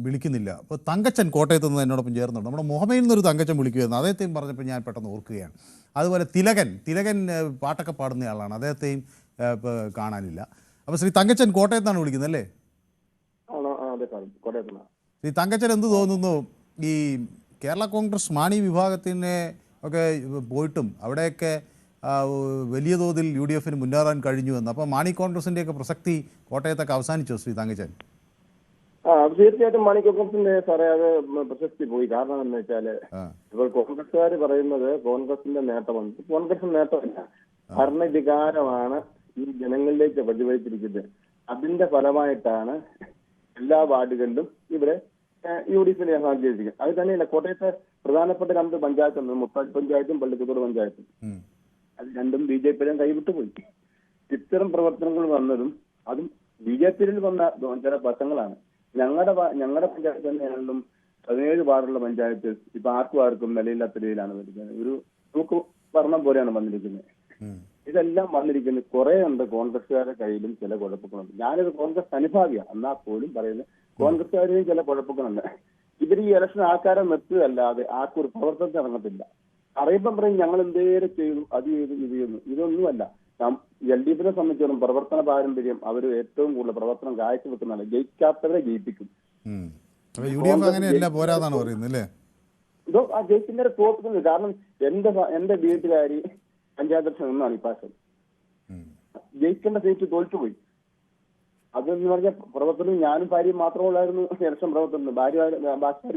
വിളിക്കുന്നില്ല. അപ്പോൾ തങ്കച്ചൻ കോട്ടയത്ത് നിന്ന് എന്നോടൊപ്പം ചേർന്നുണ്ട്. നമ്മുടെ മുഹമ്മയിൽ നിന്നൊരു തങ്കച്ചൻ വിളിക്കുമായിരുന്നു, അദ്ദേഹത്തെയും പറഞ്ഞപ്പോൾ ഞാൻ പെട്ടെന്ന് ഓർക്കുകയാണ്. അതുപോലെ തിലകൻ പാട്ടൊക്കെ പാടുന്നയാളാണ്, അദ്ദേഹത്തെയും കാണാനില്ല. അപ്പോൾ ശ്രീ തങ്കച്ചൻ കോട്ടയത്താണ് വിളിക്കുന്നത് അല്ലേ? ശ്രീ തങ്കച്ചൻ എന്ത് തോന്നുന്നു, ഈ കേരള കോൺഗ്രസ് മാണി വിഭാഗത്തിനെ ഒക്കെ പോയിട്ടും അവിടെയൊക്കെ വലിയ തോതിൽ UDFന് മുന്നേറാൻ കഴിഞ്ഞു എന്ന്. അപ്പോൾ മാണി കോൺഗ്രസിൻ്റെയൊക്കെ പ്രസക്തി കോട്ടയത്തൊക്കെ അവസാനിച്ചോ ശ്രീ തങ്കച്ചൻ? തീർച്ചയായിട്ടും മാണി കോൺഗ്രസിന്റെ സാറേ അത് പ്രശസ്തി പോയി. കാരണം എന്ന് വെച്ചാല് ഇപ്പോൾ കോൺഗ്രസ്സുകാർ പറയുന്നത് കോൺഗ്രസിന്റെ നേട്ടമാണ്. കോൺഗ്രസിന്റെ നേട്ടമല്ല, ഭരണവികാരമാണ് ഈ ജനങ്ങളിലേക്ക് പ്രതിഫലിച്ചിരിക്കുന്നത്. അതിന്റെ ഫലമായിട്ടാണ് എല്ലാ വാർഡുകളിലും ഇവിടെ UDF ജയിച്ചിരിക്കുന്നത്. അത് തന്നെയല്ല കോട്ടയത്തെ പ്രധാനപ്പെട്ട 2 പഞ്ചായത്തുണ്ട്, മുത്താജ് പഞ്ചായത്തും പള്ളിക്കുതോട് പഞ്ചായത്തും. അത് രണ്ടും BJP കൈവിട്ടു പോയി. ഇത്തരം പ്രവർത്തനങ്ങൾ വന്നതും അതും BJP വന്ന ചില വശങ്ങളാണ്. ഞങ്ങളുടെ പഞ്ചായത്ത് തന്നെയാണെങ്കിലും 17 വാർഡുള്ള പഞ്ചായത്ത് ഇപ്പൊ ആർക്കും നിലയില്ലാത്ത രീതിയിലാണ് വരുന്നത്. ഒരു തൂക്ക് ഭരണം പോലെയാണ് വന്നിരിക്കുന്നത്. ഇതെല്ലാം വന്നിരിക്കുന്നത് കുറെ ഉണ്ട് കോൺഗ്രസ്സുകാരുടെ കയ്യിലും ചില കുഴപ്പങ്ങളുണ്ട്. ഞാനൊരു കോൺഗ്രസ് അനുഭാവിയാണ്, എന്നാൽ പോലും പറയുന്നത് കോൺഗ്രസ്സുകാരെയും ചില കുഴപ്പങ്ങളുണ്ട്. ഇവർ ഈ ഇലക്ഷൻ ആൾക്കാരെ നിർത്തുകയല്ലാതെ ആർക്കും ഒരു പ്രവർത്തനത്തിൽ ഇറങ്ങത്തില്ല. അറിയുമ്പം പറയും ഞങ്ങൾ എന്തേലും ചെയ്തു, അത് ചെയ്തു, ഇത് ചെയ്യുന്നു. ഇതൊന്നുമല്ല. LDF സംബന്ധിച്ചിടത്തോളം പ്രവർത്തന പാരമ്പര്യം അവർ ഏറ്റവും കൂടുതൽ പ്രവർത്തനം കാഴ്ചവെക്കുന്നതാണ്. ജയിക്കാത്തവരെ ജയിപ്പിക്കും. ഇതോ ആ ജയിക്കുന്നവരെ തോൽക്കുന്നത്. കാരണം എന്റെ വീട്ടുകാരി പഞ്ചായത്ത് ഇലക്ഷൻ നിന്നാണ് ഇപ്രാവശ്യം. ജയിക്കേണ്ട സീറ്റ് തോൽച്ചുപോയി. അതെന്ന് പറഞ്ഞാൽ പ്രവർത്തനം ഞാനും ഭാര്യയും മാത്രമേ ഉള്ളായിരുന്നു ഇലക്ഷൻ പ്രവർത്തനം. ബാക്കി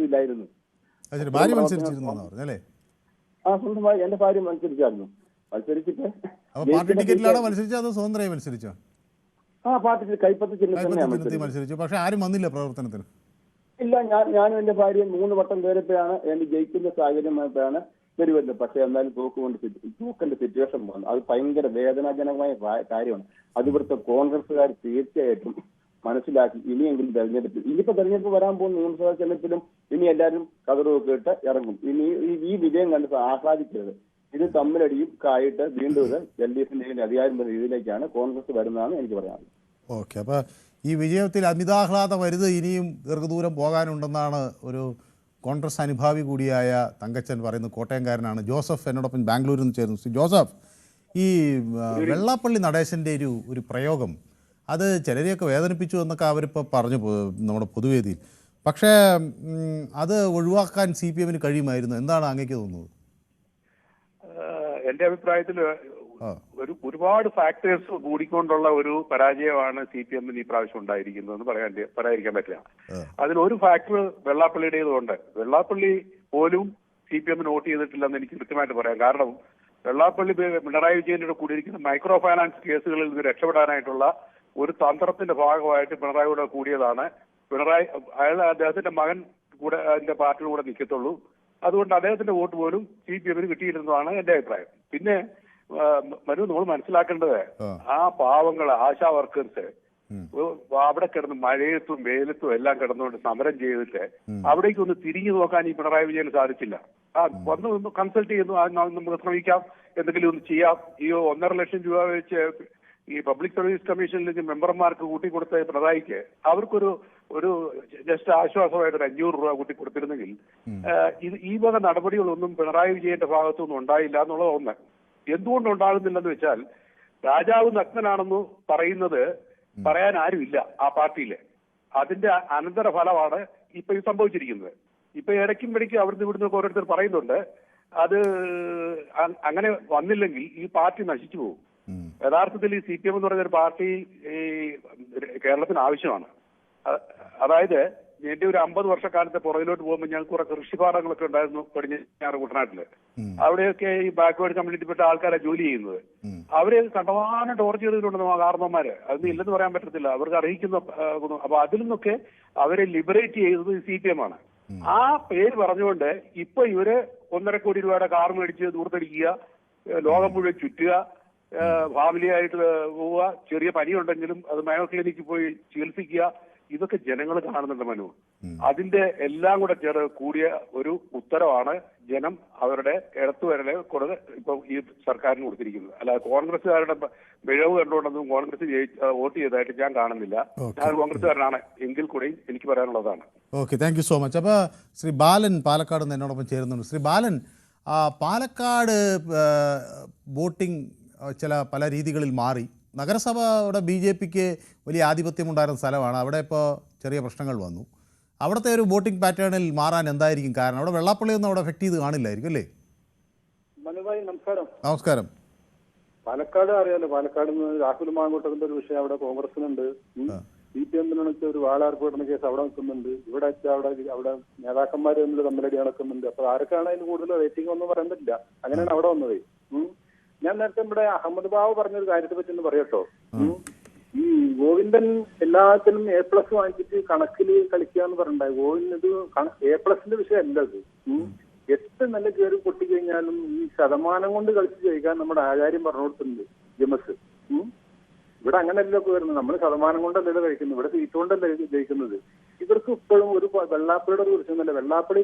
ഇല്ലായിരുന്നു. സ്വന്തമായി എന്റെ ഭാര്യ മത്സരിച്ചായിരുന്നു. മത്സരിച്ചിട്ട് പാർട്ടി കൈപ്പത്തി ചിഹ്നത്തിൽ മത്സരിച്ചു. പക്ഷെ ആരും വന്നില്ല പ്രവർത്തനത്തിന്. ഇല്ല, ഞാനും എന്റെ ഭാര്യയും 3 വട്ടം കയറിയപ്പോഴാണ് എനിക്ക് ജയിക്കുന്ന സാഹചര്യമായപ്പോഴാണ് വരുന്നത്. പക്ഷെ എന്നാലും തോക്കേണ്ട സിറ്റുവേഷൻ വന്നു. അത് ഭയങ്കര വേദനാജനകമായ കാര്യമാണ്. അത് ഇവിടുത്തെ കോൺഗ്രസ്സുകാർ തീർച്ചയായിട്ടും മനസ്സിലാക്കി ഇനിയെങ്കിലും തെരഞ്ഞെടുപ്പ്, തെരഞ്ഞെടുപ്പ് വരാൻ പോകുന്ന നിയമസഭാ തെരഞ്ഞെടുപ്പിലും ഇനി എല്ലാവരും കതറുമൊക്കെ ഇട്ട് ഇറങ്ങും. ഇനി ഈ വിജയം കണ്ടിട്ട് ആഹ്ലാദിക്കരുത്. ഇത് തമ്മിലടിയും കായിട്ട് വീണ്ടും LDFന്റെ അധികാരം വരുന്ന രീതിയിലേക്കാണ് കോൺഗ്രസ് വരുന്നതാണ് എനിക്ക് പറയാനുള്ളത്. ഓക്കെ, അപ്പൊ ഈ വിജയത്തിൽ അമിതാഹ്ലാദം വരുത് ഇനിയും ദീർഘദൂരം പോകാനുണ്ടെന്നാണ് ഒരു കോൺഗ്രസ് അനുഭാവി കൂടിയായ തങ്കച്ചൻ പറയുന്നത്. കോട്ടയംകാരനാണ് ജോസഫ്, എന്നോടൊപ്പം ബാംഗ്ലൂരിൽ നിന്ന് ചേർന്നു. ജോസഫ്, ഈ വെള്ളാപ്പള്ളി നടേശൻ്റെ ഒരു പ്രയോഗം അത് ചിലരെയൊക്കെ വേദനിപ്പിച്ചു എന്നൊക്കെ അവരിപ്പോൾ പറഞ്ഞു നമ്മുടെ പൊതുവേദിയിൽ. പക്ഷേ അത് ഒഴിവാക്കാൻ CPM കഴിയുമായിരുന്നു. എന്താണ് അങ്ങേക്ക് തോന്നുന്നത്? എന്റെ അഭിപ്രായത്തിൽ ഒരുപാട് ഫാക്ടേഴ്സ് കൂടിക്കൊണ്ടുള്ള ഒരു പരാജയമാണ് CPM ഈ പ്രാവശ്യം ഉണ്ടായിരിക്കുന്നതെന്ന് പറയാതിരിക്കാൻ പറ്റില്ല. അതിലൊരു ഫാക്ടർ വെള്ളാപ്പള്ളിയുടേതുകൊണ്ട്. വെള്ളാപ്പള്ളി പോലും CPM വോട്ട് ചെയ്തിട്ടില്ലെന്ന് എനിക്ക് കൃത്യമായിട്ട് പറയാം. കാരണം വെള്ളാപ്പള്ളി പിണറായി വിജയന്റെ കൂടിയിരിക്കുന്ന മൈക്രോ ഫൈനാൻസ് കേസുകളിൽ നിന്ന് രക്ഷപ്പെടാനായിട്ടുള്ള ഒരു തന്ത്രത്തിന്റെ ഭാഗമായിട്ട് പിണറായിയോട് കൂടിയതാണ്. അദ്ദേഹത്തിന്റെ മകൻ കൂടെ അതിന്റെ പാർട്ടിയുടെ കൂടെ നിൽക്കത്തുള്ളൂ. അതുകൊണ്ട് അദ്ദേഹത്തിന്റെ വോട്ട് പോലും CPM കിട്ടിയിരുന്നതാണ് എന്റെ അഭിപ്രായം. പിന്നെ നമ്മൾ മനസ്സിലാക്കേണ്ടത് ആ പാവങ്ങൾ ആശാ വർക്കേഴ്സ് അവിടെ കിടന്ന് മഴയത്തും വെയിലത്തും എല്ലാം കിടന്നുകൊണ്ട് സമരം ചെയ്തിട്ട് അവിടേക്ക് ഒന്ന് തിരിഞ്ഞു നോക്കാൻ ഈ പിണറായി വിജയന് സാധിച്ചില്ല. വന്ന് കൺസൾട്ട് ചെയ്യുന്നു, നമുക്ക് ശ്രമിക്കാം, എന്തെങ്കിലും ഒന്ന് ചെയ്യാം. ഈ 1.5 ലക്ഷം രൂപ വെച്ച് ഈ പബ്ലിക് സർവീസ് കമ്മീഷനിലേക്ക് മെമ്പർമാർക്ക് കൂട്ടിക്കൊടുത്ത പിണറായിക്ക് അവർക്കൊരു ജസ്റ്റ് ആശ്വാസമായിട്ട് 500 രൂപ കൂട്ടി കൊടുത്തിരുന്നെങ്കിൽ ഈ വക നടപടികളൊന്നും പിണറായി വിജയന്റെ ഭാഗത്തുനിന്നും ഉണ്ടായില്ല എന്നുള്ളത് ഒന്ന്. എന്തുകൊണ്ട് ഉണ്ടാകുന്നില്ലെന്ന് വെച്ചാൽ രാജാവ് നഗ്നനാണെന്ന് പറയുന്നത് പറയാൻ ആരുമില്ല ആ പാർട്ടിയില്. അതിന്റെ അനന്തര ഫലമാണ് ഇപ്പൊ ഇത് സംഭവിച്ചിരിക്കുന്നത്. ഇപ്പൊ ഇടയ്ക്കും ഇടയ്ക്കും അവിടുന്ന് ഇവിടുന്ന് ഓരോരുത്തർ പറയുന്നുണ്ട് അത് അങ്ങനെ വന്നില്ലെങ്കിൽ ഈ പാർട്ടി നശിച്ചു പോകും. യഥാർത്ഥത്തിൽ ഈ CPM എന്ന് പറയുന്ന ഒരു പാർട്ടി ഈ കേരളത്തിന് ആവശ്യമാണ്. അതായത് എന്റെ ഒരു 50 വർഷക്കാലത്തെ പുറകിലോട്ട് പോകുമ്പോൾ ഞങ്ങൾക്ക് കുറെ കൃഷിപാടങ്ങളൊക്കെ ഉണ്ടായിരുന്നു പടിഞ്ഞാറ് കുട്ടനാട്ടില്. അവിടെയൊക്കെ ഈ ബാക്ക്വേർഡ് കമ്മ്യൂണിറ്റിപ്പെട്ട ആൾക്കാരെ ജോലി ചെയ്യുന്നത്. അവര് കണ്ടമാനം ടോർച്ചർ ചെയ്തിട്ടുണ്ട് കാരണവന്മാര്. അതൊന്നും ഇല്ലെന്ന് പറയാൻ പറ്റത്തില്ല, അവർക്ക് അർഹിക്കുന്ന. അപ്പൊ അതിൽ നിന്നൊക്കെ അവരെ ലിബറേറ്റ് ചെയ്തത് CPM ആണ്. ആ പേര് പറഞ്ഞുകൊണ്ട് ഇപ്പൊ ഇവര് 1.5 കോടി രൂപയുടെ കാർ മേടിച്ച് ദൂർത്തടിക്കുക, ലോകം മുഴുവൻ ചുറ്റുക, ഫാമിലി ആയിട്ട് പോവുക, ചെറിയ പനിയുണ്ടെങ്കിലും അത് മയോ ക്ലിനിക്കിൽ പോയി ചികിത്സിക്കുക. ഇതൊക്കെ ജനങ്ങൾ കാണുന്നുണ്ട് മനു. അതിന്റെ എല്ലാം കൂടെ കൂടിയ ഒരു ഉത്തരവാണ് ജനം അവരുടെ ഇടത്തുവരലെ ഇപ്പൊ ഈ സർക്കാരിന് കൊടുത്തിരിക്കുന്നത്. അല്ല കോൺഗ്രസ്സുകാരുടെ മിഴവ് കണ്ടുകൊണ്ടൊന്നും കോൺഗ്രസ് വോട്ട് ചെയ്തതായിട്ട് ഞാൻ കാണുന്നില്ല. ഞാൻ കോൺഗ്രസ്സുകാരനാണ് എങ്കിൽ കൂടെയും എനിക്ക് പറയാനുള്ളതാണ്. Okay, thank you so much. അപ്പോൾ ശ്രീ ബാലൻ പാലക്കാട് നിന്ന് എന്നോടൊപ്പം ചേരുന്നുണ്ട്. ശ്രീ ബാലൻ, പാലക്കാട് വോട്ടിംഗ് പല രീതികളിൽ മാറി. നഗരസഭയുടെ BJPക്ക് വലിയ ആധിപത്യമുണ്ടായിരുന്ന സ്ഥലമാണ്. അവിടെ ഇപ്പോൾ ചെറിയ പ്രശ്നങ്ങൾ വന്നു. അവിടുത്തെ ഒരു വോട്ടിംഗ് പാറ്റേണിൽ മാറാൻ എന്തായിരിക്കും കാരണം? അവിടെ വെള്ളാപ്പള്ളിയൊന്നും അവിടെ എഫക്ട് ചെയ്ത് കാണില്ലായിരിക്കും അല്ലേ? മനുഭായി നമസ്കാരം. നമസ്കാരം. പാലക്കാട് അറിയാലോ, പാലക്കാട് രാഹുൽ മാങ്കൂട്ടത്തിന്റെ ഒരു വിഷയം അവിടെ കോൺഗ്രസിനുണ്ട്. CPM ഒരു വാളാർപ്പെടുന്ന കേസ് അവിടെ നിൽക്കുന്നുണ്ട്. ഇവിടെ അവിടെ നേതാക്കന്മാർ തമ്മിലടി നടക്കുന്നുണ്ട്. അപ്പൊ ആർക്കാണ് അതിന് കൂടുതൽ റേറ്റിംഗ് ഒന്നും പറയാൻ പറ്റില്ല. അങ്ങനെയാണ് അവിടെ വന്നത്. ഞാൻ നേരത്തെ ഇവിടെ അഹമ്മദ് ബാബു പറഞ്ഞൊരു കാര്യത്തെ പറ്റി ഒന്ന് പറയട്ടോ. ഈ ഗോവിന്ദൻ എല്ലാത്തിനും A+ വാങ്ങിച്ചിട്ട് കണക്കിൽ കളിക്കുക എന്ന് പറഞ്ഞിട്ടുണ്ടായി. ഗോവിന്ദൻ ഇത് A+ന്റെ വിഷയമല്ല ഇത്. എത്ര നല്ല കയറി പൊട്ടിക്കഴിഞ്ഞാലും ഈ ശതമാനം കൊണ്ട് കളിച്ച് ജയിക്കാൻ നമ്മുടെ ആചാര്യം പറഞ്ഞു കൊടുത്തിട്ടുണ്ട് ജമസ്. ഇവിടെ അങ്ങനെയല്ലോ വരുന്നത്. നമ്മൾ ശതമാനം കൊണ്ടല്ലല്ലോ കഴിക്കുന്നത്, ഇവിടെ സീറ്റ് കൊണ്ടല്ലേ ജയിക്കുന്നത്. ഇവർക്ക് ഇപ്പോഴും ഒരു വെള്ളാപ്പള്ളിയുടെ ഒരു കുറിച്ചൊന്നുമല്ല. വെള്ളാപ്പള്ളി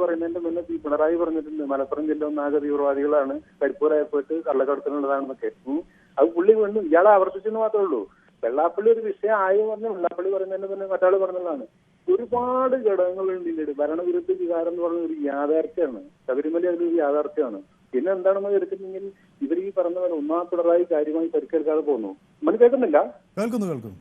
പറയുന്നതിന്റെ മുന്നേ ഈ പിണറായി പറഞ്ഞിട്ടുണ്ട് മലപ്പുറം ജില്ല ഒന്നാകെ തീവ്രവാദികളാണ്, കരിപ്പൂർ എയർപോർട്ട് കള്ളക്കടത്തിനുള്ളതാണെന്നൊക്കെ. അത് പുള്ളി വീണ്ടും ഇയാളെ ആവർത്തിച്ചെന്ന് മാത്രമേ ഉള്ളൂ. വെള്ളാപ്പള്ളി ഒരു വിഷയം ആയി പറഞ്ഞ വെള്ളാപ്പള്ളി പറയുന്നതിന്റെ മുന്നേ മറ്റാൾ പറഞ്ഞതാണ്. ഒരുപാട് ഘടകങ്ങളുണ്ട് ഇതിന്റെ. ഭരണവിരുദ്ധ വികാരം എന്ന് പറഞ്ഞ ഒരു യാഥാർത്ഥ്യമാണ്. ശബരിമല അതിലൊരു യാഥാർത്ഥ്യമാണ്. പിന്നെ എന്താണെന്ന് എടുക്കുന്നെങ്കിൽ ഇവർ ഈ പറഞ്ഞ പോലെ ഒന്നാം പിണറായി കാര്യമായി പരിക്കേൽക്കാതെ പോകുന്നു. നമ്മൾ കേൾക്കുന്നില്ല? കേൾക്കുന്നു.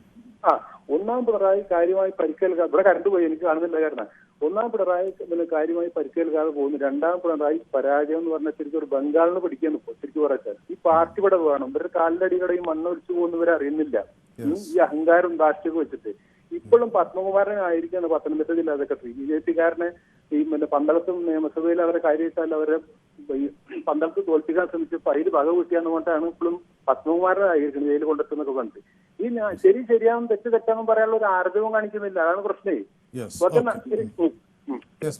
ഒന്നാം പിണറായി കാര്യമായി പരിക്കേൽക്കാതെ, ഇവിടെ കറണ്ട് പോയി എനിക്ക് കാണുന്നില്ല കാരണം. ഒന്നാം പിണറായി കാര്യമായി പരിക്കേൽക്കാതെ പോകുന്നു. രണ്ടാം പിണറായി പരാജയം എന്ന് പറഞ്ഞാൽ ശരിക്കും ഒരു ബംഗാളിന് പഠിക്കാൻ ശരിക്കും പറയാൻ ഈ പാർട്ടി ഇവിടെ വേണം. ഇവരുടെ കാലിലടികളെയും മണ്ണൊലിച്ചു പോകുന്നവരെ അറിയുന്നില്ല. ഈ അഹങ്കാരം ദാഷ്ട്യമൊക്കെ വെച്ചിട്ട് ഇപ്പോഴും പത്മകുമാരനായിരിക്കാണ് പത്തനംതിട്ട ജില്ലാ സെക്രട്ടറി. BJP-കാരനെ ഈ പന്തളത്തും നിയമസഭയിൽ അവരെ കാര്യമായിട്ടാൽ അവരെ പന്തളത്ത് തോൽപ്പിക്കാൻ ശ്രമിച്ചപ്പോൾ അതിൽ വക കിട്ടിയാന്ന് പറഞ്ഞിട്ടാണ് ഇപ്പോഴും പത്മകുമാരനായിരിക്കുന്നത് ജയിലിൽ കൊണ്ടെത്തുന്നൊക്കെ പറഞ്ഞിട്ട്. ഈ ശരിയാവും തെറ്റാണെന്ന് പറയാനുള്ള ഒരു ആർജവം കാണിക്കുന്നില്ല. അതാണ് പ്രശ്നേ.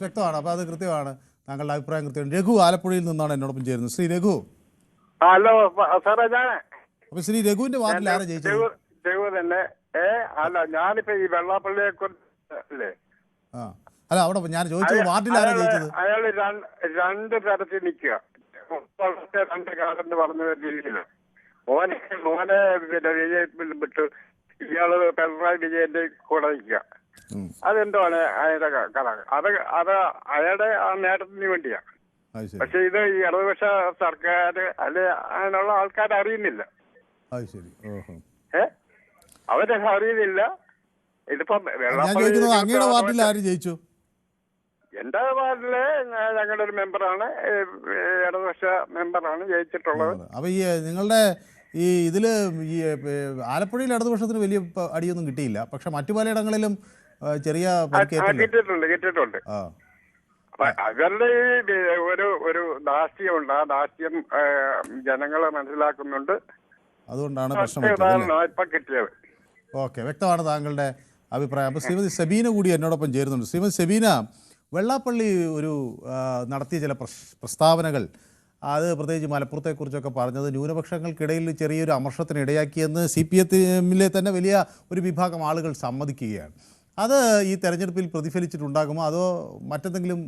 വ്യക്തമാണ്. അപ്പൊ അത് കൃത്യമാണ്. താങ്കളുടെ അഭിപ്രായം കൃത്യമാണ്. രഘു ആലപ്പുഴയിൽ നിന്നാണ് എന്നോടൊപ്പം ചേരുന്നത്. ശ്രീ രഘു. ഹലോ സാറേ, ഞാൻ അപ്പൊ ശ്രീ രഘുവിന്റെ വാർഡിൽ ആരാ ജയിച്ചത്? രഘു തന്നെ. അല്ല, ഞാനിപ്പോ ഈ വെള്ളാപ്പള്ളിയെ കുറിച്ച് അല്ല, അവിടെ ഞാൻ ചോദിച്ചത് വാർഡിൽ ആരാ ജയിച്ചത്? അയാള് രണ്ട് തരത്തിൽ നിൽക്കുക. രണ്ട് കാലം പറഞ്ഞ രീതിയിൽ മോനെ പിന്നെ വിജയത്തിൽ വിട്ട് ഇയാള് പിണറായി വിജയന്റെ കൂടെ നിൽക്കുക. അതെന്താണ് അയാളുടെ കഥ? അത് അയാളുടെ ആ നേട്ടത്തിന് വേണ്ടിയാ. പക്ഷെ ഇത് ഈ ഇടതുപക്ഷ സർക്കാർ അല്ലെ അതിനുള്ള ആൾക്കാർ അറിയുന്നില്ല. അവരെ അറിയുന്നില്ല. ഇതിപ്പം അങ്ങയുടെ വാർഡിൽ ആര് ജയിച്ചു? എന്റെ വാർഡില് ഞങ്ങളുടെ ഒരു മെമ്പറാണ്, ഇടതുപക്ഷ മെമ്പറാണ് ജയിച്ചിട്ടുള്ളത്. അപ്പൊ ഈ നിങ്ങളുടെ ഈ ഇതില് ഈ ആലപ്പുഴയിൽ ഇടതുപക്ഷത്തിന് വലിയ അടിയൊന്നും കിട്ടിയില്ല. പക്ഷെ മറ്റു പലയിടങ്ങളിലും ചെറിയ കിട്ടിയിട്ടുണ്ട്. അവരുടെ ഒരു ദാസ്യമുണ്ട്. ആ ദാസ്യം ജനങ്ങളെ മനസ്സിലാക്കുന്നുണ്ട്. അതുകൊണ്ടാണ് പ്രശ്നം ഇപ്പൊ കിട്ടിയത്. ഓക്കെ, വ്യക്തമാണ് താങ്കളുടെ അഭിപ്രായം. അപ്പോൾ ശ്രീമതി സെബീന കൂടി എന്നോടൊപ്പം ചേരുന്നുണ്ട്. ശ്രീമതി സെബീന, വെള്ളാപ്പള്ളി ഒരു നടത്തിയ ചില പ്രസ്താവനകൾ, അത് പ്രത്യേകിച്ച് മലപ്പുറത്തെക്കുറിച്ചൊക്കെ പറഞ്ഞത് ന്യൂനപക്ഷങ്ങൾക്കിടയിൽ ചെറിയൊരു അമർഷത്തിന് ഇടയാക്കിയെന്ന് CPM-ലെ തന്നെ വലിയ ഒരു വിഭാഗം ആളുകൾ സമ്മതിക്കുകയാണ്. അത് ഈ തെരഞ്ഞെടുപ്പിൽ പ്രതിഫലിച്ചിട്ടുണ്ടാകുമോ, അതോ മറ്റെന്തെങ്കിലും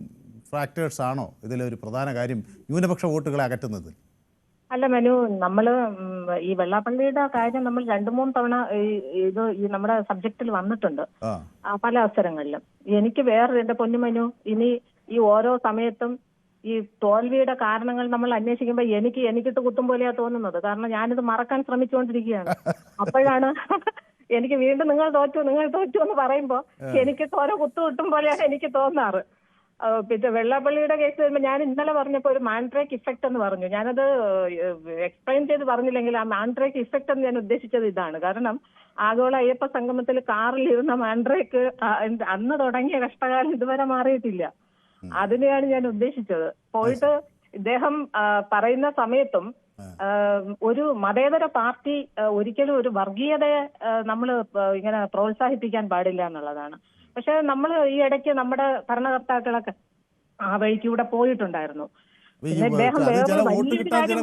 ഫാക്ടേഴ്സ് ആണോ ഇതിലൊരു പ്രധാന കാര്യം ന്യൂനപക്ഷ വോട്ടുകളെ അകറ്റുന്നത്? അല്ല മനു, നമ്മള് ഈ വെള്ളാപ്പള്ളിയുടെ കാര്യം നമ്മൾ 2-3 തവണ ഈ നമ്മുടെ സബ്ജക്റ്റിൽ വന്നിട്ടുണ്ട് പല അവസരങ്ങളിലും. എനിക്ക് എന്റെ പൊന്നു മനു, ഇനി ഈ ഓരോ സമയത്തും ഈ തോൽവിയുടെ കാരണങ്ങൾ നമ്മൾ അന്വേഷിക്കുമ്പോൾ എനിക്കിട്ട് കുത്തും പോലെയാ തോന്നുന്നത്. കാരണം ഞാനിത് മറക്കാൻ ശ്രമിച്ചുകൊണ്ടിരിക്കുകയാണ്. അപ്പോഴാണ് എനിക്ക് വീണ്ടും നിങ്ങൾ തോറ്റു എന്ന് പറയുമ്പോൾ എനിക്കിട്ട് ഓരോ കുത്തു കിട്ടും പോലെയാണ് എനിക്ക് തോന്നാറ്. പിന്നെ വെള്ളാപ്പള്ളിയുടെ കേസ് വരുമ്പോൾ ഞാൻ ഇന്നലെ പറഞ്ഞപ്പോൾ ഒരു മാൻഡ്രേക്ക് ഇഫക്റ്റ് എന്ന് പറഞ്ഞു. ഞാനത് എക്സ്പ്ലെയിൻ ചെയ്ത് പറഞ്ഞില്ലെങ്കിൽ ആ മാൻഡ്രേക്ക് ഇഫക്റ്റ് എന്ന് ഞാൻ ഉദ്ദേശിച്ചത് ഇതാണ്. കാരണം ആഗോള അയ്യപ്പ സംഗമത്തിൽ കാറിലിരുന്ന മാൻഡ്രേക്ക് അന്ന് തുടങ്ങിയ കഷ്ടകാലം ഇതുവരെ മാറിയിട്ടില്ല. അതിനെയാണ് ഞാൻ ഉദ്ദേശിച്ചത്. പോയിട്ട് ഇദ്ദേഹം പറയുന്ന സമയത്തും ഒരു മതേതര പാർട്ടി ഒരിക്കലും ഒരു വർഗീയതയെ നമ്മൾ ഇങ്ങനെ പ്രോത്സാഹിപ്പിക്കാൻ പാടില്ല എന്നുള്ളതാണ്. പക്ഷെ നമ്മൾ ഈ ഇടയ്ക്ക് നമ്മുടെ ഭരണകർത്താക്കളൊക്കെ ആ വഴിക്കൂടെ പോയിട്ടുണ്ടായിരുന്നു.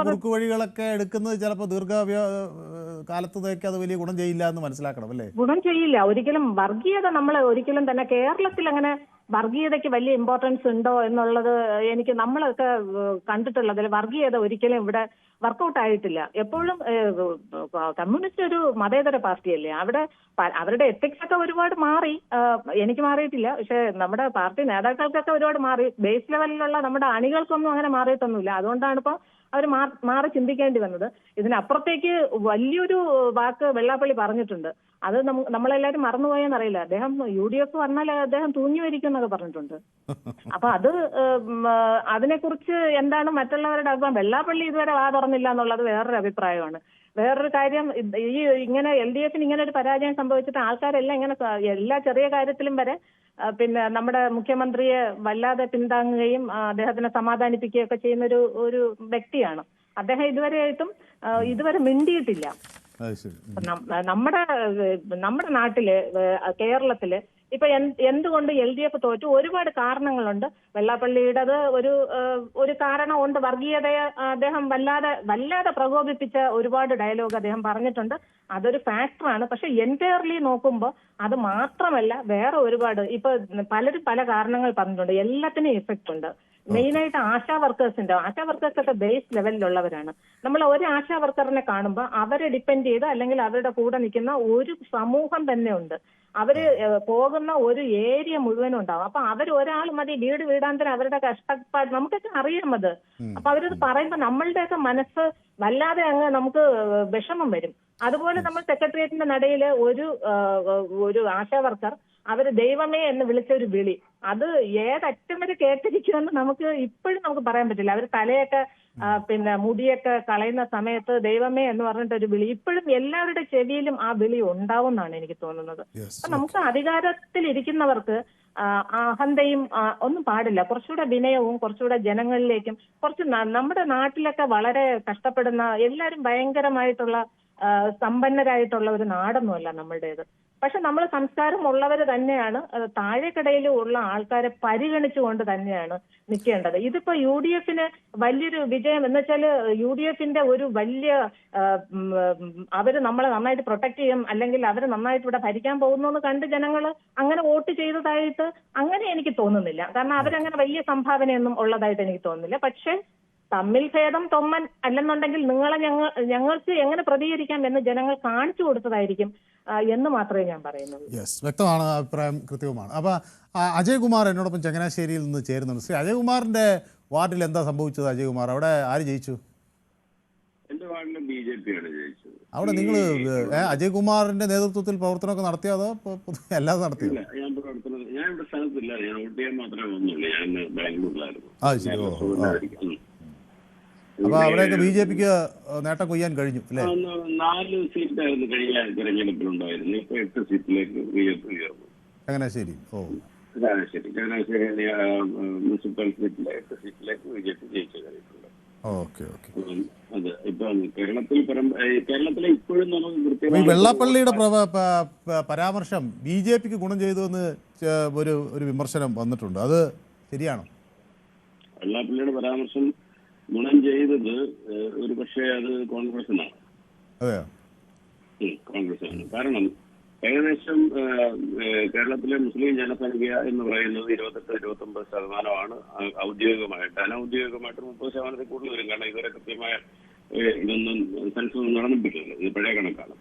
കുറുക്കു വഴികളൊക്കെ എടുക്കുന്നത് ചിലപ്പോൾ ദീർഘകാലത്തേക്ക് അത് വലിയ ഗുണം ചെയ്യില്ല എന്ന് മനസ്സിലാക്കണം അല്ലേ? ഗുണം ചെയ്യില്ല ഒരിക്കലും. വർഗീയത നമ്മൾ ഒരിക്കലും തന്നെ കേരളത്തിൽ അങ്ങനെ വർഗീയതയ്ക്ക് വലിയ ഇമ്പോർട്ടൻസ് ഉണ്ടോ എന്നുള്ളത് നമ്മളൊക്കെ കണ്ടിട്ടുള്ളതിൽ വർഗീയത ഒരിക്കലും ഇവിടെ വർക്കൗട്ട് ആയിട്ടില്ല. എപ്പോഴും കമ്മ്യൂണിസ്റ്റ് ഒരു മതേതര പാർട്ടിയല്ലേ, അവരുടെ എത്തിക്സ് ഒക്കെ ഒരുപാട് മാറി. എനിക്ക് മാറിയിട്ടില്ല, പക്ഷെ നമ്മുടെ പാർട്ടി നേതാക്കൾക്കൊക്കെ ഒരുപാട് മാറി. ബേസ് ലെവലിലുള്ള നമ്മുടെ അണികൾക്കൊന്നും അങ്ങനെ മാറിയിട്ടൊന്നുമില്ല. അതുകൊണ്ടാണ് ഇപ്പോൾ അവർ മാറി ചിന്തിക്കേണ്ടി വന്നത്. ഇതിനപ്പുറത്തേക്ക് വലിയൊരു വാക്ക് വെള്ളാപ്പള്ളി പറഞ്ഞിട്ടുണ്ട്. അത് നമ്മളെല്ലാവരും മറന്നുപോയെന്നറിയില്ല. അദ്ദേഹം UDF വന്നാൽ അദ്ദേഹം തൂങ്ങി വരിക്കും എന്നൊക്കെ പറഞ്ഞിട്ടുണ്ട്. അപ്പൊ അതിനെക്കുറിച്ച് എന്താണ് മറ്റുള്ളവരുടെ അഭിപ്രായം? വെള്ളാപ്പള്ളി ഇതുവരെ വാ തുറന്നില്ല എന്നുള്ളത് വേറൊരു അഭിപ്രായമാണ്. വേറൊരു കാര്യം, ഇങ്ങനെ LDF-ന് ഇങ്ങനെ ഒരു പരാജയം സംഭവിച്ചിട്ട് ആൾക്കാരെല്ലാം ഇങ്ങനെ എല്ലാ ചെറിയ കാര്യത്തിലും വരെ പിന്നെ നമ്മുടെ മുഖ്യമന്ത്രിയെ വല്ലാതെ പിന്താങ്ങുകയും അദ്ദേഹത്തിനെ സമാധാനിപ്പിക്കുകയൊക്കെ ചെയ്യുന്ന ഒരു വ്യക്തിയാണ് അദ്ദേഹം. ഇതുവരെ മിണ്ടിയിട്ടില്ല. നമ്മുടെ നാട്ടില് കേരളത്തില് ഇപ്പൊ എന്തുകൊണ്ട് LDF തോറ്റു? ഒരുപാട് കാരണങ്ങളുണ്ട്. വെള്ളാപ്പള്ളിയുടേത് ഒരു കാരണമുണ്ട്. വർഗീയതയെ അദ്ദേഹം വല്ലാതെ പ്രകോപിപ്പിച്ച ഒരുപാട് ഡയലോഗ് അദ്ദേഹം പറഞ്ഞിട്ടുണ്ട്. അതൊരു ഫാക്ടറാണ്. പക്ഷെ എൻറ്റയർലി നോക്കുമ്പോൾ അത് മാത്രമല്ല, വേറെ ഒരുപാട് ഇപ്പൊ പലരും പല കാരണങ്ങൾ പറഞ്ഞിട്ടുണ്ട്. എല്ലാത്തിനും ഇഫക്റ്റ് ഉണ്ട്. മെയിനായിട്ട് ആശാ വർക്കേഴ്സൊക്കെ ബേസ് ലെവലിലുള്ളവരാണ്. നമ്മൾ ഒരു ആശാ വർക്കറിനെ കാണുമ്പോൾ അവരെ ഡിപ്പെൻഡ് ചെയ്ത് അല്ലെങ്കിൽ അവരുടെ കൂടെ നിൽക്കുന്ന ഒരു സമൂഹം തന്നെ ഉണ്ട്. അവര് പോകുന്ന ഒരു ഏരിയ മുഴുവനും ഉണ്ടാവും. അപ്പൊ ഒരാൾ മതി വീടാന്തരം അവരുടെ കഷ്ടപ്പാട് നമുക്കൊക്കെ അറിയാം അത്. അപ്പൊ അവരത് പറയുമ്പോൾ നമ്മളുടെയൊക്കെ മനസ്സ് വല്ലാതെ അങ്ങ് നമുക്ക് വിഷമം വരും. അതുപോലെ നമ്മൾ സെക്രട്ടേറിയറ്റിന്റെ നടയിൽ ഒരു ആശാ വർക്കർ അവര് ദൈവമേ എന്ന് വിളിച്ച ഒരു വിളി, അത് ഏതറ്റം വരെ കേട്ടിരിക്കുമെന്ന് നമുക്ക് ഇപ്പോഴും പറയാൻ പറ്റില്ല. അവർ തലയൊക്കെ മുടിയൊക്കെ കളയുന്ന സമയത്ത് ദൈവമേ എന്ന് പറഞ്ഞിട്ട് ഒരു വിളി ഇപ്പോഴും എല്ലാവരുടെ ചെവിയിലും ആ വിളി ഉണ്ടാവും എന്നാണ് എനിക്ക് തോന്നുന്നത്. അപ്പൊ നമുക്ക് അധികാരത്തിൽ ഇരിക്കുന്നവർക്ക് അഹന്തയും ഒന്നും പാടില്ല. കുറച്ചുകൂടെ വിനയവും കുറച്ചുകൂടെ ജനങ്ങളിലേക്കും നമ്മുടെ നാട്ടിലൊക്കെ വളരെ കഷ്ടപ്പെടുന്ന എല്ലാവരും ഭയങ്കരമായിട്ടുള്ള സമ്പന്നരായിട്ടുള്ള ഒരു നാടൊന്നുമല്ല നമ്മളുടേത്. പക്ഷെ നമ്മൾ സംസ്കാരമുള്ളവർ തന്നെയാണ് താഴേക്കിടയിൽ ഉള്ള ആൾക്കാരെ പരിഗണിച്ചുകൊണ്ട് തന്നെയാണ് നിൽക്കേണ്ടത്. ഇതിപ്പോ UDF വലിയൊരു വിജയം എന്ന് വെച്ചാൽ UDF ഒരു വലിയ അവര് നമ്മളെ നന്നായിട്ട് പ്രൊട്ടക്ട് ചെയ്യും അല്ലെങ്കിൽ അവര് നന്നായിട്ട് ഇവിടെ ഭരിക്കാൻ പോകുന്നു എന്ന് കണ്ട് ജനങ്ങൾ അങ്ങനെ വോട്ട് ചെയ്തതായിട്ട് അങ്ങനെ എനിക്ക് തോന്നുന്നില്ല. കാരണം അവരങ്ങനെ വലിയ സംഭാവനയൊന്നും ഉള്ളതായിട്ട് എനിക്ക് തോന്നുന്നില്ല. പക്ഷെ തമ്മിൽ ഭേദം തൊമ്മൻ അല്ലെന്നുണ്ടെങ്കിൽ ഞങ്ങൾക്ക് എങ്ങനെ പ്രതികരിക്കാം എന്ന് ജനങ്ങൾ കാണിച്ചു കൊടുത്തതായിരിക്കും എന്ന് മാത്രമേ ഞാൻ പറയുന്നുള്ളൂ. വ്യക്തമാണ്, അഭിപ്രായം കൃത്യവുമാണ്. അപ്പോൾ അജയ്കുമാർ എന്നോടൊപ്പം ചങ്ങനാശ്ശേരിയിൽ നിന്ന് ചേരുന്നുണ്ട്. ശ്രീ അജയ്കുമാറിന്റെ വാർഡിൽ എന്താ സംഭവിച്ചത്? അജയ്കുമാർ, അവിടെ ആര് ജയിച്ചു? എന്റെ വാർഡിൽ BJP ആണ് ജയിച്ചത്. അവിടെ നിങ്ങൾ അജയ്കുമാറിന്റെ നേതൃത്വത്തിൽ പ്രവർത്തനമൊക്കെ നടത്തിയോ അതോ അല്ലാതെ നടത്തിയോ? ഞാൻ ഇവിടെ സ്ഥലത്തില്ല, ഞാൻ വോട്ട് ചെയ്യാൻ മാത്രമേ വന്നുള്ളൂ. ഞാൻ ബാംഗ്ലൂരിലായിരുന്നു. അപ്പൊ അവിടെയൊക്കെ BJPക്ക് നേട്ടം കൊയ്യാൻ കഴിഞ്ഞു അല്ലേ? 4 സീറ്റായിരുന്നു കഴിഞ്ഞ തെരഞ്ഞെടുപ്പിലുണ്ടായിരുന്നു. ഇപ്പൊ 8 സീറ്റിലേക്ക് BJP ഉയർന്നു. ചങ്ങനാശ്ശേരി ചങ്ങനാശ്ശേരി മുനിസിപ്പൽ സീറ്റിലെ 8 സീറ്റിലേക്ക് BJP ജയിച്ചു കഴിഞ്ഞിട്ടുണ്ട്. അതെ, ഇപ്പൊ കേരളത്തിലെ ഇപ്പോഴും നമുക്ക് കൃത്യമായി വെള്ളാപ്പള്ളിയുടെ പരാമർശം BJPക്ക് ഗുണം ചെയ്തു എന്ന് ഒരു വിമർശനം വന്നിട്ടുണ്ട്. അത് ശരിയാണോ? വെള്ളാപ്പള്ളിയുടെ പരാമർശം ഗുണം ചെയ്തത് ഒരു പക്ഷേ അത് കോൺഗ്രസിനാണ്. കാരണം ഏകദേശം കേരളത്തിലെ മുസ്ലിം ജനസംഖ്യ എന്ന് പറയുന്നത് 28-29% ഔദ്യോഗികമായിട്ട്. അനൌദ്യോഗികമായിട്ട് 30% കൂടുതൽ വരും. കാരണം ഇതുവരെ കൃത്യമായ ഇതൊന്നും സെൻസസ് നടന്നിട്ടില്ല, ഇത് പഴയ കണക്കാണ്.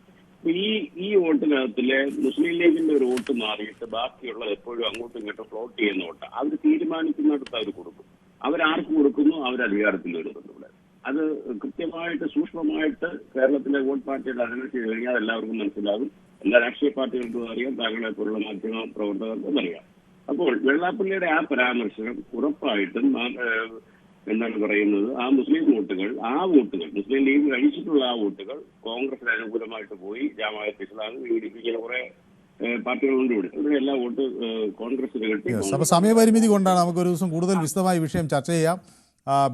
ഈ വോട്ടിനകത്തിലെ മുസ്ലിം ലീഗിന്റെ ഒരു വോട്ട് മാറിയിട്ട് ബാക്കിയുള്ളത് എപ്പോഴും അങ്ങോട്ടും ഇങ്ങോട്ടും ഫ്ലോട്ട് ചെയ്യുന്ന വോട്ട് അവർ തീരുമാനിക്കുന്നിടത്ത് അവർ കൊടുക്കും. അവരാർക്ക് കൊടുക്കുന്നു, അവരധികാരത്തിൽ വരുന്നുണ്ട്. ഇവിടെ അത് കൃത്യമായിട്ട് സൂക്ഷ്മമായിട്ട് കേരളത്തിലെ വോട്ട് പാർട്ടിയുടെ അനലൈസ് ചെയ്ത് കഴിഞ്ഞാൽ എല്ലാവർക്കും മനസ്സിലാകും. എല്ലാ രാഷ്ട്രീയ പാർട്ടികൾക്കും അറിയാം, താങ്കളെ പോലുള്ള മാധ്യമ പ്രവർത്തകർക്കും അറിയാം. അപ്പോൾ വെള്ളാപ്പള്ളിയുടെ ആ പരാമർശം ഉറപ്പായിട്ടും എന്താണ് പറയുന്നത്, ആ മുസ്ലിം വോട്ടുകൾ മുസ്ലിം ലീഗ് കഴിച്ചിട്ടുള്ള ആ വോട്ടുകൾ കോൺഗ്രസിന് അനുകൂലമായിട്ട് പോയി. ജമാഅത്ത് ഇസ്ലാമി, UDP ഇങ്ങനെ കുറെ പാർട്ടികളുണ്ട് ഇവിടെ എല്ലാ വോട്ട് കോൺഗ്രസിന് കിട്ടി. അപ്പൊ സമയപരിമിതി കൊണ്ടാണ് നമുക്കൊരു ദിവസം കൂടുതൽ വിശദമായ വിഷയം ചർച്ച ചെയ്യാം.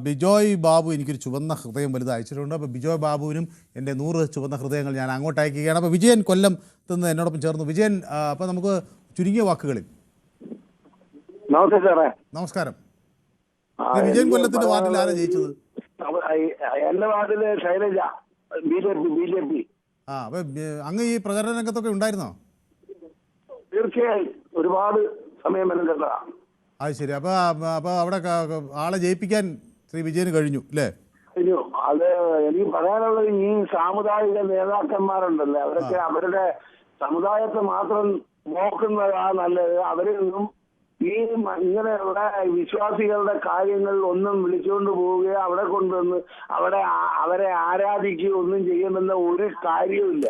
ബിജോയ് ബാബു എനിക്കൊരു ചുവന്ന ഹൃദയം വലുത് അയച്ചിട്ടുണ്ട്. അപ്പോൾ ബിജോയ് ബാബുവിനും എൻ്റെ 100 ചുവന്ന ഹൃദയങ്ങൾ ഞാൻ അങ്ങോട്ട് അയക്കുകയാണ്. അപ്പോൾ വിജയൻ കൊല്ലം നിന്ന് എന്നോടൊപ്പം ചേർന്നു. വിജയൻ, അപ്പോൾ നമുക്ക് ചുരുങ്ങിയ വാക്കുകളിൽ. നമസ്കാരം. വിജയൻ കൊല്ലത്തിന്റെ വാർഡിൽ ആരാ ജയിച്ചത്? എന്റെ വാർഡില് ശൈലജ, BJP. അപ്പൊ അങ്ങ് ഈ പ്രചരണ രംഗത്തൊക്കെ ഉണ്ടായിരുന്നോ? തീർച്ചയായും ഒരുപാട് സമയം വരുന്നതാ. അത് ശരി. അപ്പൊ അവിടെ ആളെ ജയിപ്പിക്കാൻ ശ്രീ വിജയന് കഴിഞ്ഞു അല്ലേ? അത് എനിക്ക് പറയാനുള്ളത്, ഈ സാമുദായിക നേതാക്കന്മാരുണ്ടല്ലോ, അവരൊക്കെ അവരുടെ സമുദായത്തെ മാത്രം നോക്കുന്നതാ നല്ലത്. അവരൊന്നും ഈ ഇങ്ങനെയുള്ള വിശ്വാസികളുടെ കാര്യങ്ങൾ ഒന്നും വിളിച്ചുകൊണ്ട് പോവുകയോ അവിടെ കൊണ്ടുവന്ന് അവരെ ആരാധിക്കുകയോ ഒന്നും ചെയ്യുമെന്ന ഒരു കാര്യവുമില്ല.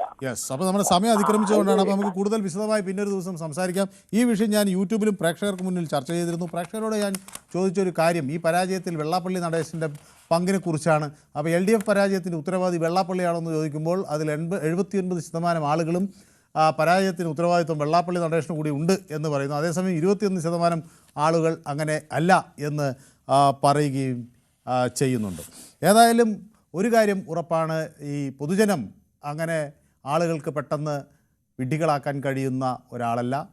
അപ്പോൾ നമ്മുടെ സമയം അതിക്രമിച്ചുകൊണ്ടാണ്. അപ്പോൾ നമുക്ക് കൂടുതൽ വിശദമായി പിന്നൊരു ദിവസം സംസാരിക്കാം. ഈ വിഷയം ഞാൻ യൂട്യൂബിലും പ്രേക്ഷകർക്ക് മുന്നിൽ ചർച്ച ചെയ്തിരുന്നു. പ്രേക്ഷകരോട് ഞാൻ ചോദിച്ചൊരു കാര്യം ഈ പരാജയത്തിൽ വെള്ളാപ്പള്ളി നടേശൻ്റെ പങ്കിനെ കുറിച്ചാണ്. അപ്പോൾ LDF പരാജയത്തിൻ്റെ ഉത്തരവാദി വെള്ളാപ്പള്ളിയാണെന്ന് ചോദിക്കുമ്പോൾ അതിൽ 79% ആളുകളും പരാജയത്തിന് ഉത്തരവാദിത്വം വെള്ളാപ്പള്ളി നടേശന് കൂടി ഉണ്ട് എന്ന് പറയുന്നു. അതേസമയം 21% ആളുകൾ അങ്ങനെ അല്ല എന്ന് പറയുകയും ചെയ്യുന്നുണ്ട്. ഏതായാലും ഒരു കാര്യം ഉറപ്പാണ്, ഈ പൊതുജനം അങ്ങനെ ആളുകൾക്ക് പെട്ടെന്ന് വിഡ്ഢികളാക്കാൻ കഴിയുന്ന ഒരാളല്ല.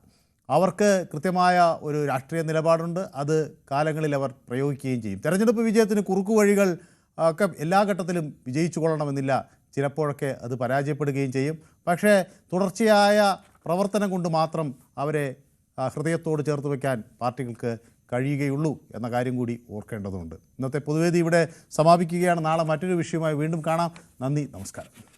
അവർക്ക് കൃത്യമായ ഒരു രാഷ്ട്രീയ നിലപാടുണ്ട്. അത് കാലങ്ങളിൽ അവർ പ്രയോഗിക്കുകയും ചെയ്യും. തെരഞ്ഞെടുപ്പ് വിജയത്തിന് കുറുക്കുവഴികൾ ഒക്കെ എല്ലാ ഘട്ടത്തിലും വിജയിച്ചു കൊള്ളണമെന്നില്ല. ചിലപ്പോഴൊക്കെ അത് പരാജയപ്പെടുകയും ചെയ്യും. പക്ഷേ തുടർച്ചയായ പ്രവർത്തനം കൊണ്ട് മാത്രം അവരെ ഹൃദയത്തോട് ചേർത്ത് വയ്ക്കാൻ പാർട്ടികൾക്ക് കഴിയുകയുള്ളൂ എന്ന കാര്യം കൂടി ഓർക്കേണ്ടതുണ്ട്. ഇന്നത്തെ പൊതുവേദി ഇവിടെ സമാപിക്കുകയാണ്. നാളെ മറ്റൊരു വിഷയവുമായി വീണ്ടും കാണാം. നന്ദി, നമസ്കാരം.